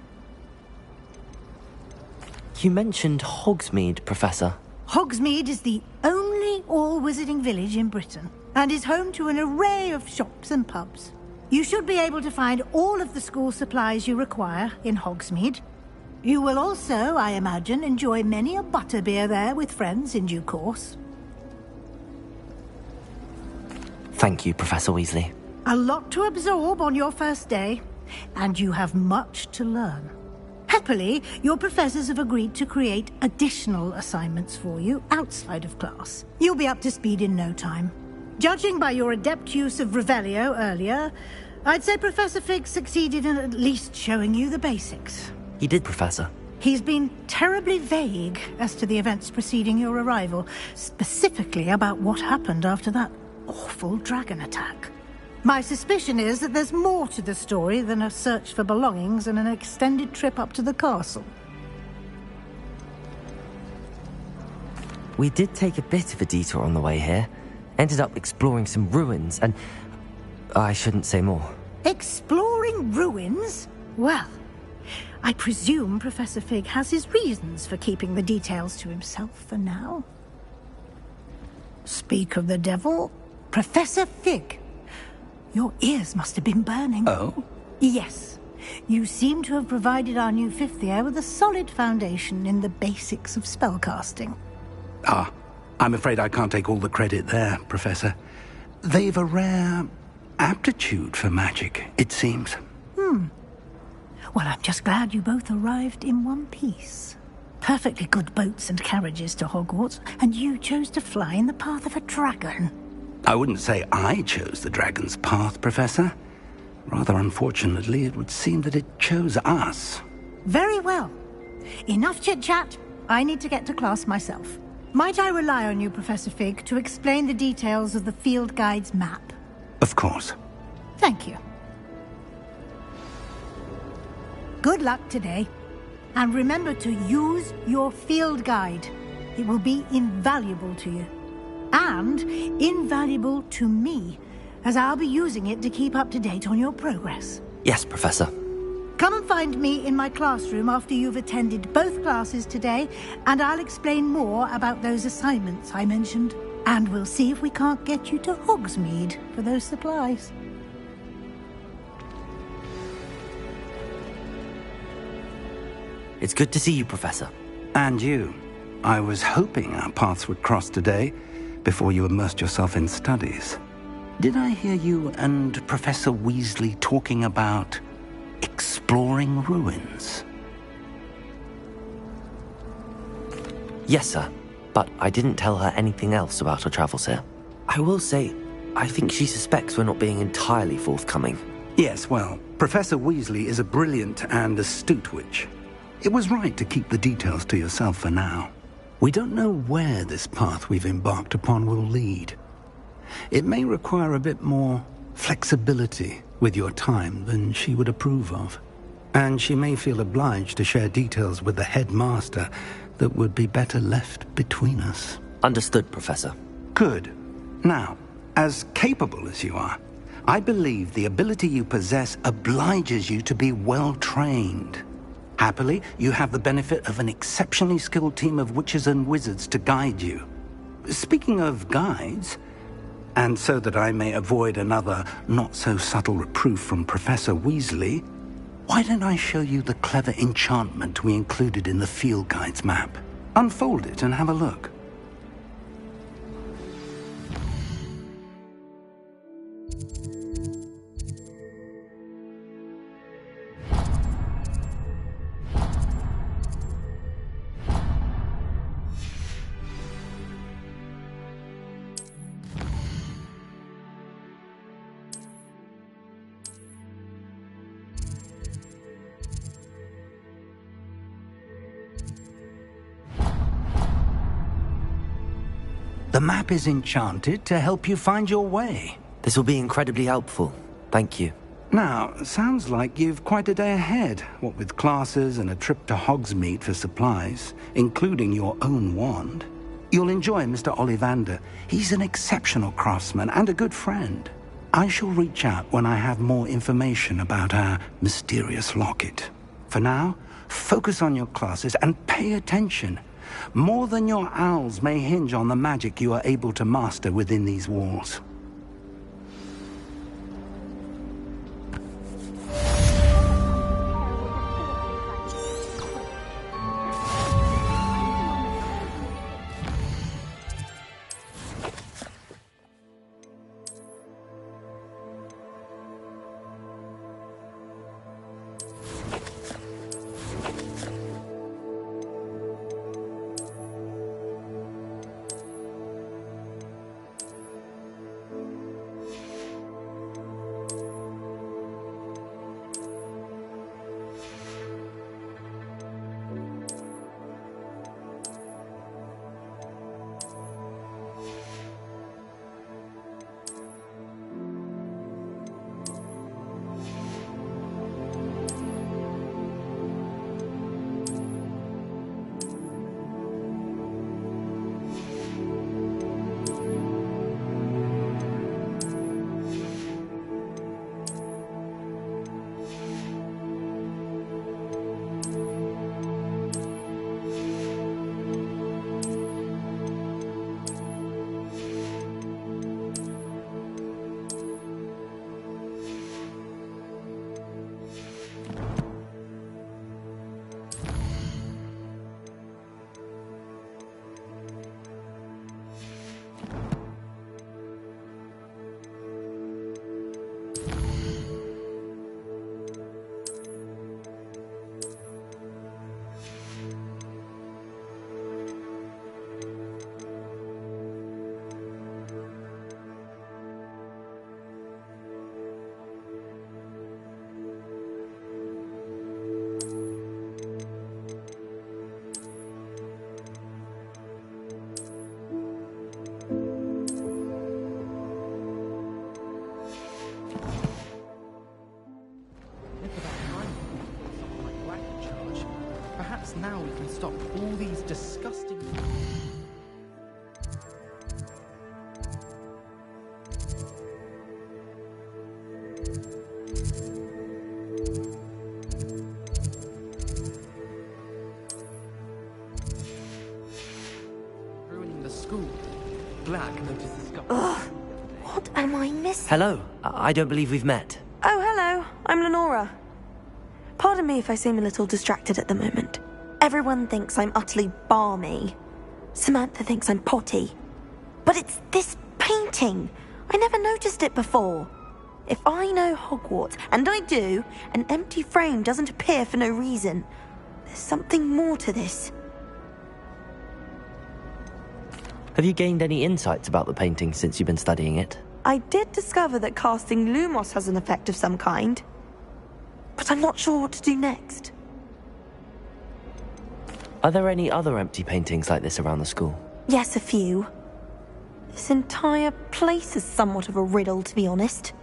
You mentioned Hogsmeade, Professor. Hogsmeade is the only all-wizarding village in Britain, and is home to an array of shops and pubs. You should be able to find all of the school supplies you require in Hogsmeade. You will also, I imagine, enjoy many a butterbeer there with friends in due course. Thank you, Professor Weasley. A lot to absorb on your first day, and you have much to learn. Happily, your professors have agreed to create additional assignments for you outside of class. You'll be up to speed in no time. Judging by your adept use of Revelio earlier, I'd say Professor Fig succeeded in at least showing you the basics. He did, Professor. He's been terribly vague as to the events preceding your arrival, specifically about what happened after that awful dragon attack. My suspicion is that there's more to the story than a search for belongings and an extended trip up to the castle. We did take a bit of a detour on the way here. Ended up exploring some ruins and... I shouldn't say more. Exploring ruins? Well, I presume Professor Fig has his reasons for keeping the details to himself for now. Speak of the devil, Professor Fig. Your ears must have been burning. Oh? Yes. You seem to have provided our new fifth year with a solid foundation in the basics of spellcasting. Ah, I'm afraid I can't take all the credit there, Professor. They've a rare aptitude for magic, it seems. Well, I'm just glad you both arrived in one piece. Perfectly good boats and carriages to Hogwarts, and you chose to fly in the path of a dragon. I wouldn't say I chose the dragon's path, Professor. Rather unfortunately, it would seem that it chose us. Very well. Enough chit-chat. I need to get to class myself. Might I rely on you, Professor Fig, to explain the details of the field guide's map? Of course. Thank you. Good luck today. And remember to use your field guide. It will be invaluable to you. And invaluable to me, as I'll be using it to keep up to date on your progress. Yes, Professor. Come and find me in my classroom after you've attended both classes today, and I'll explain more about those assignments I mentioned. And we'll see if we can't get you to Hogsmeade for those supplies. It's good to see you, Professor. And you. I was hoping our paths would cross today, before you immersed yourself in studies. Did I hear you and Professor Weasley talking about exploring ruins? Yes, sir. But I didn't tell her anything else about our travels here. I will say, I think she suspects we're not being entirely forthcoming. Yes, well, Professor Weasley is a brilliant and astute witch. It was right to keep the details to yourself for now. We don't know where this path we've embarked upon will lead. It may require a bit more flexibility with your time than she would approve of. And she may feel obliged to share details with the headmaster that would be better left between us. Understood, Professor. Good. Now, as capable as you are, I believe the ability you possess obliges you to be well trained. Happily, you have the benefit of an exceptionally skilled team of witches and wizards to guide you. Speaking of guides, and so that I may avoid another not-so-subtle reproof from Professor Weasley, why don't I show you the clever enchantment we included in the field guide's map? Unfold it and have a look. The map is enchanted to help you find your way. This will be incredibly helpful. Thank you. Now, sounds like you've quite a day ahead, what with classes and a trip to Hogsmeade for supplies, including your own wand. You'll enjoy Mr. Ollivander. He's an exceptional craftsman and a good friend. I shall reach out when I have more information about our mysterious locket. For now, focus on your classes and pay attention. More than your owls may hinge on the magic you are able to master within these walls. Now we can stop all these disgusting... ruining the school. Black notices the... Ugh! What am I missing? Hello. I don't believe we've met. Oh, hello. I'm Lenora. Pardon me if I seem a little distracted at the moment. Everyone thinks I'm utterly balmy. Samantha thinks I'm potty. But it's this painting. I never noticed it before. If I know Hogwarts, and I do, an empty frame doesn't appear for no reason. There's something more to this. Have you gained any insights about the painting since you've been studying it? I did discover that casting Lumos has an effect of some kind. But I'm not sure what to do next. Are there any other empty paintings like this around the school? Yes, a few. This entire place is somewhat of a riddle, to be honest.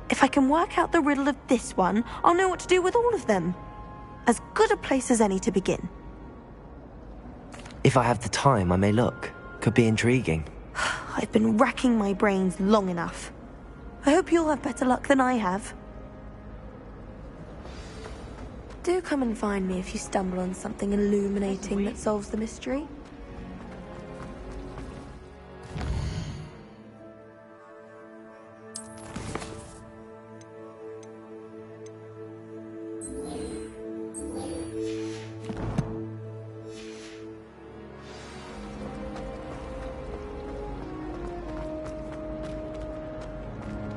If I can work out the riddle of this one, I'll know what to do with all of them. As good a place as any to begin. If I have the time, I may look. could be intriguing. I've been racking my brains long enough. I hope you'll have better luck than I have. Do come and find me if you stumble on something illuminating that solves the mystery.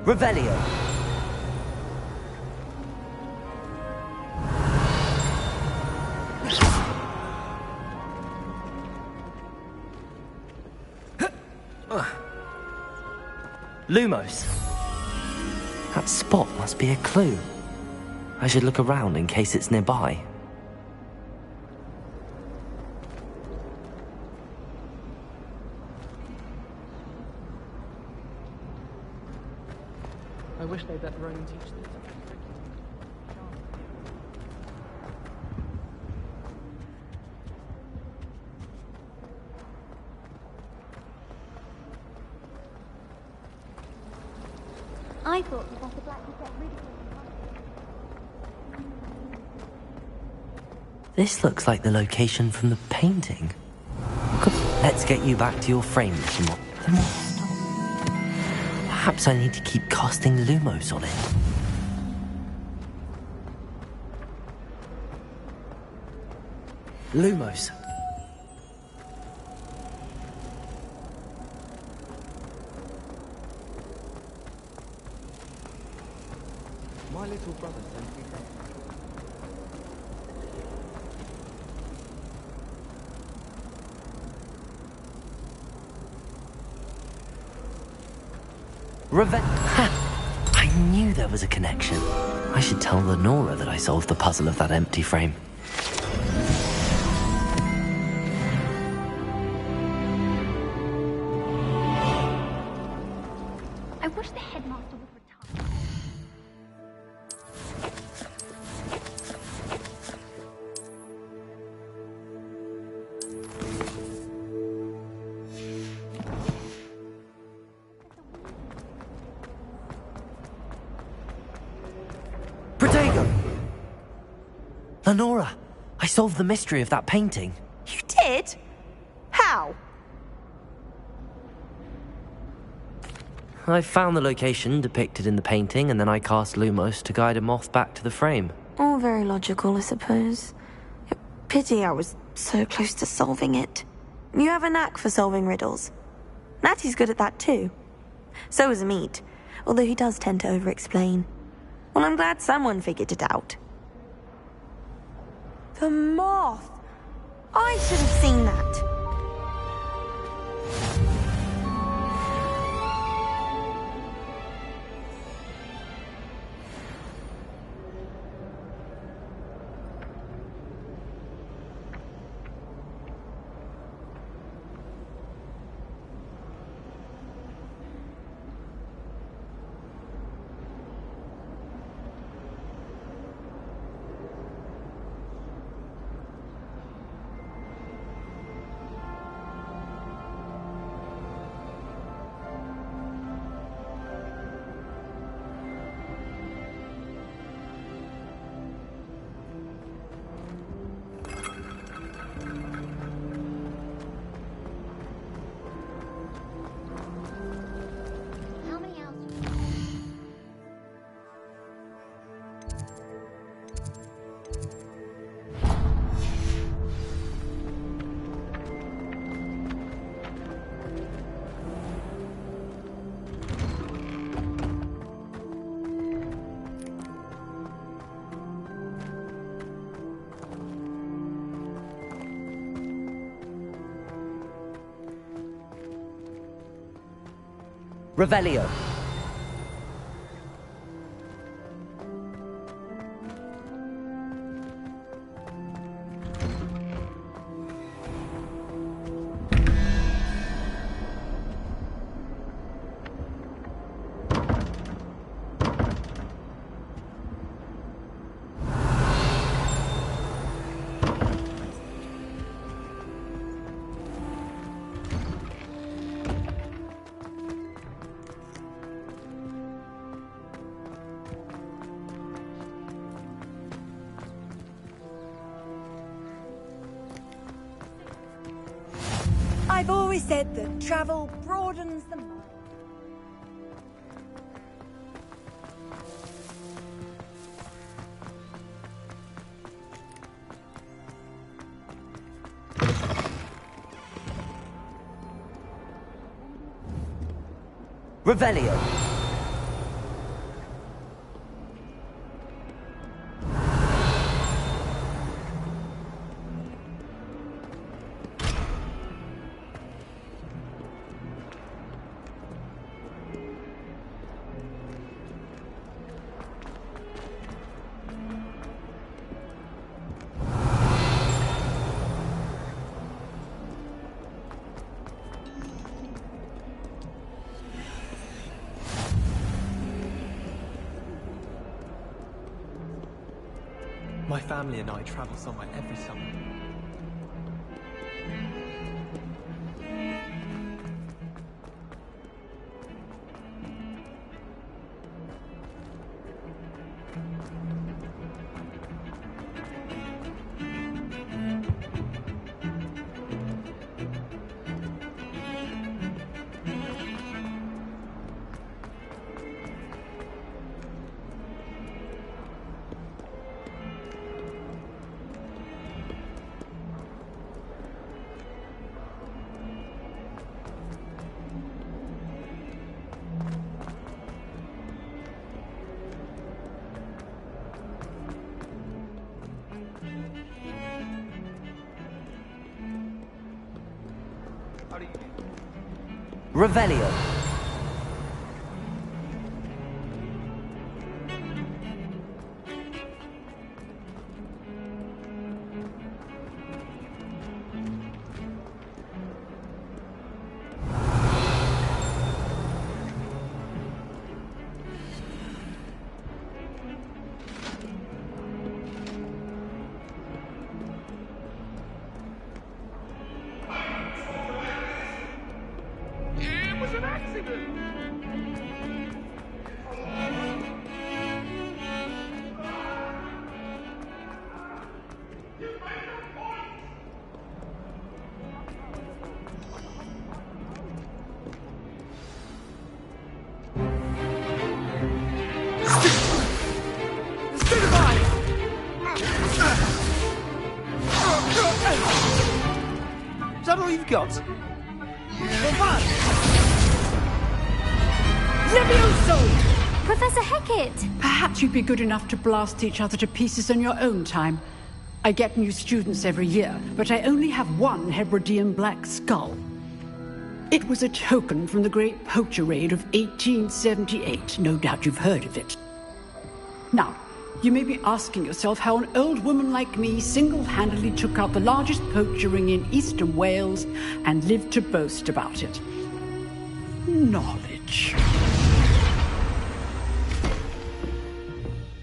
Revelio. Lumos. That spot must be a clue. I should look around in case it's nearby. I wish they'd let Ronan teach them. I thought Professor Black would get rid of him. This looks like the location from the painting. Let's get you back to your frame, Timon. Perhaps I need to keep casting Lumos on it. Lumos. My little brother sent me that. Ha! I knew there was a connection. I should tell Lenora that I solved the puzzle of that empty frame. I wish the headmaster would retire. Lenora, I solved the mystery of that painting. You did? How? I found the location depicted in the painting, and then I cast Lumos to guide a moth back to the frame. All very logical, I suppose. Pity I was so close to solving it. You have a knack for solving riddles. Natty's good at that too. So is Amit, although he does tend to over-explain. Well, I'm glad someone figured it out. The moth! I should have seen that. Revelio. I've always said that travel broadens the mind. Revelio. My family and I travel somewhere every summer. Revelio. Is that all you've got? Levioso! Professor Hecat! Perhaps you'd be good enough to blast each other to pieces in your own time. I get new students every year, but I only have one Hebridean black skull. It was a token from the Great Poacher Raid of 1878. No doubt you've heard of it. Now, you may be asking yourself how an old woman like me single-handedly took out the largest poacher ring in eastern Wales and lived to boast about it. Knowledge.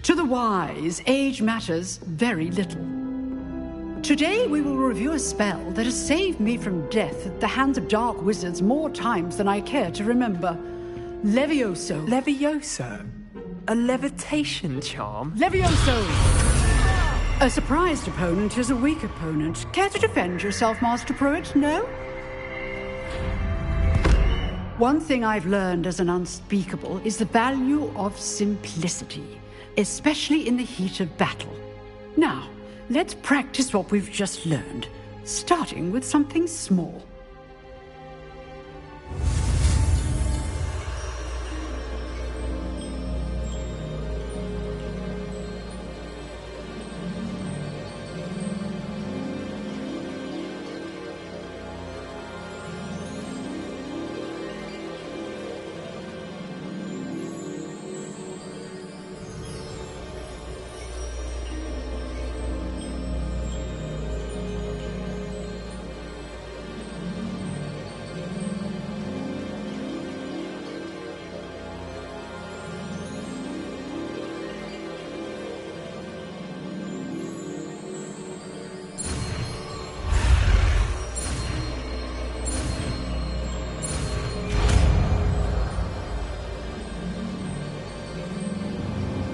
To the wise, age matters very little. Today we will review a spell that has saved me from death at the hands of dark wizards more times than I care to remember. Levioso. Levioso? A levitation charm? Levioso! A surprised opponent is a weak opponent. Care to defend yourself, Master Pruitt? No? One thing I've learned as an unspeakable is the value of simplicity, especially in the heat of battle. Now, let's practice what we've just learned, starting with something small.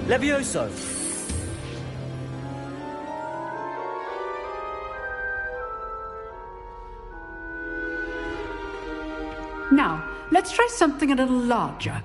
Levioso! let's try something a little larger.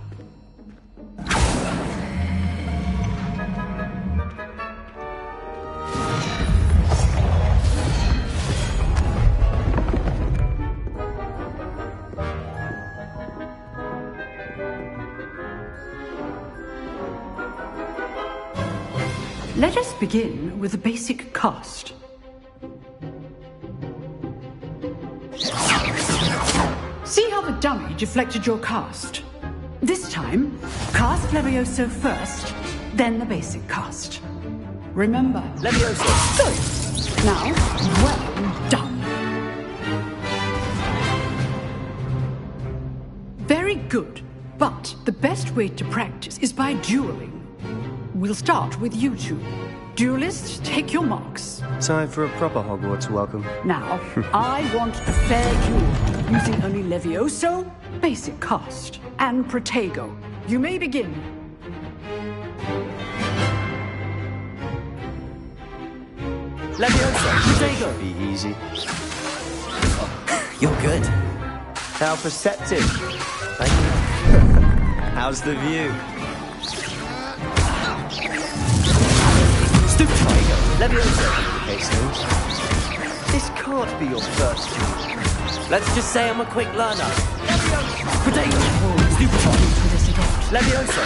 Let us begin with the basic cast. See how the dummy deflected your cast? This time, cast Levioso first, then the basic cast. Remember, Levioso. Good. Now, well done. Very good, but the best way to practice is by dueling. We'll start with you two. Duelists, take your marks. Time for a proper Hogwarts welcome. Now, I want a fair duel, using only Levioso, basic cast, and Protego. You may begin. Levioso, Protego. Be easy. You're good. How perceptive. How's the view? Levioso. This can't be your first duel. Let's just say I'm a quick learner. Protego. Levioso.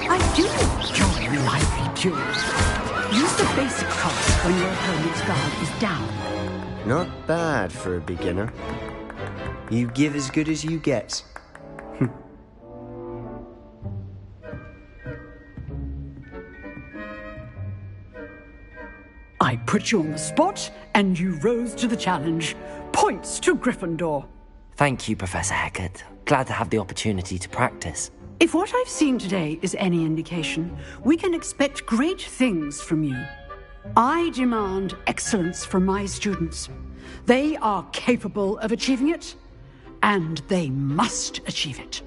I do enjoy lively duels. Use the basic cast when your opponent's guard is down. Not bad for a beginner. You give as good as you get. I put you on the spot, and you rose to the challenge. Points to Gryffindor. Thank you, Professor Hecat. Glad to have the opportunity to practice. If what I've seen today is any indication, we can expect great things from you. I demand excellence from my students. They are capable of achieving it, and they must achieve it.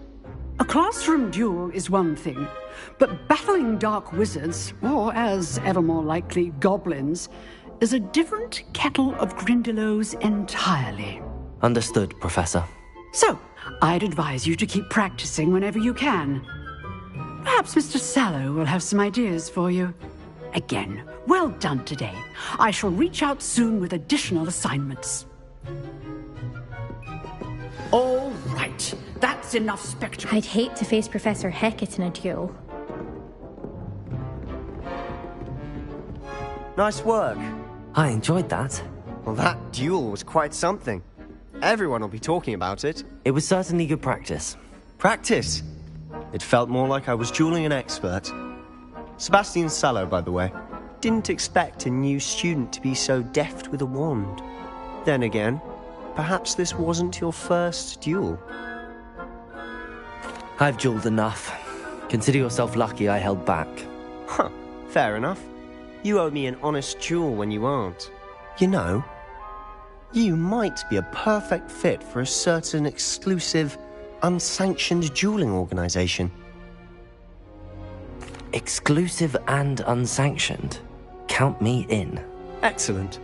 A classroom duel is one thing, but battling dark wizards, or as ever more likely, goblins, is a different kettle of Grindylows entirely. Understood, Professor. So, I'd advise you to keep practicing whenever you can. Perhaps Mr. Sallow will have some ideas for you. Again, well done today. I shall reach out soon with additional assignments. All right, that's enough spectacle. I'd hate to face Professor Hecat in a duel. Nice work. I enjoyed that. Well, that duel was quite something. Everyone will be talking about it. It was certainly good practice. Practice? It felt more like I was dueling an expert. Sebastian Sallow, by the way. Didn't expect a new student to be so deft with a wand. Then again, perhaps this wasn't your first duel. I've dueled enough. Consider yourself lucky I held back. Huh, fair enough. You owe me an honest duel when you aren't. You know, you might be a perfect fit for a certain exclusive, unsanctioned dueling organization. Exclusive and unsanctioned? Count me in. Excellent.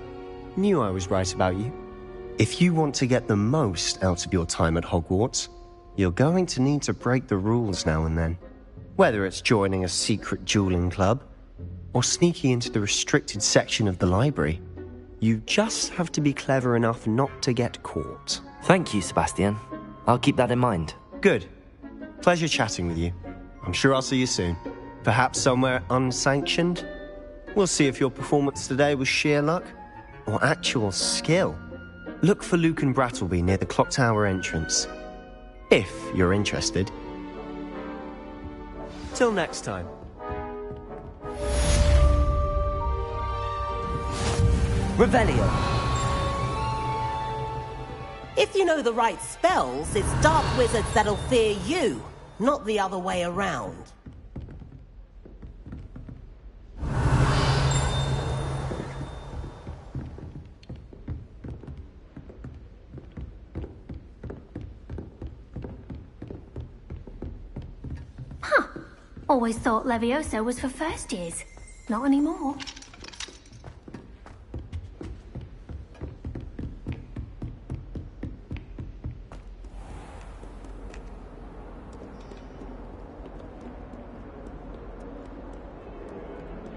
Knew I was right about you. If you want to get the most out of your time at Hogwarts, you're going to need to break the rules now and then. Whether it's joining a secret dueling club, or sneaking into the restricted section of the library, you just have to be clever enough not to get caught. Thank you, Sebastian. I'll keep that in mind. Good. Pleasure chatting with you. I'm sure I'll see you soon. Perhaps somewhere unsanctioned? We'll see if your performance today was sheer luck or actual skill. Look for Luke and Brattleby near the clock tower entrance. If you're interested. Till next time. Revelio. If you know the right spells, it's dark wizards that'll fear you, not the other way around. Huh. Always thought Levioso was for first years. Not anymore.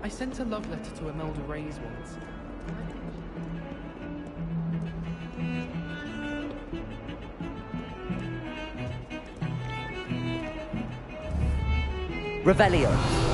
I sent a love letter to Imelda Reyes once. Revelio.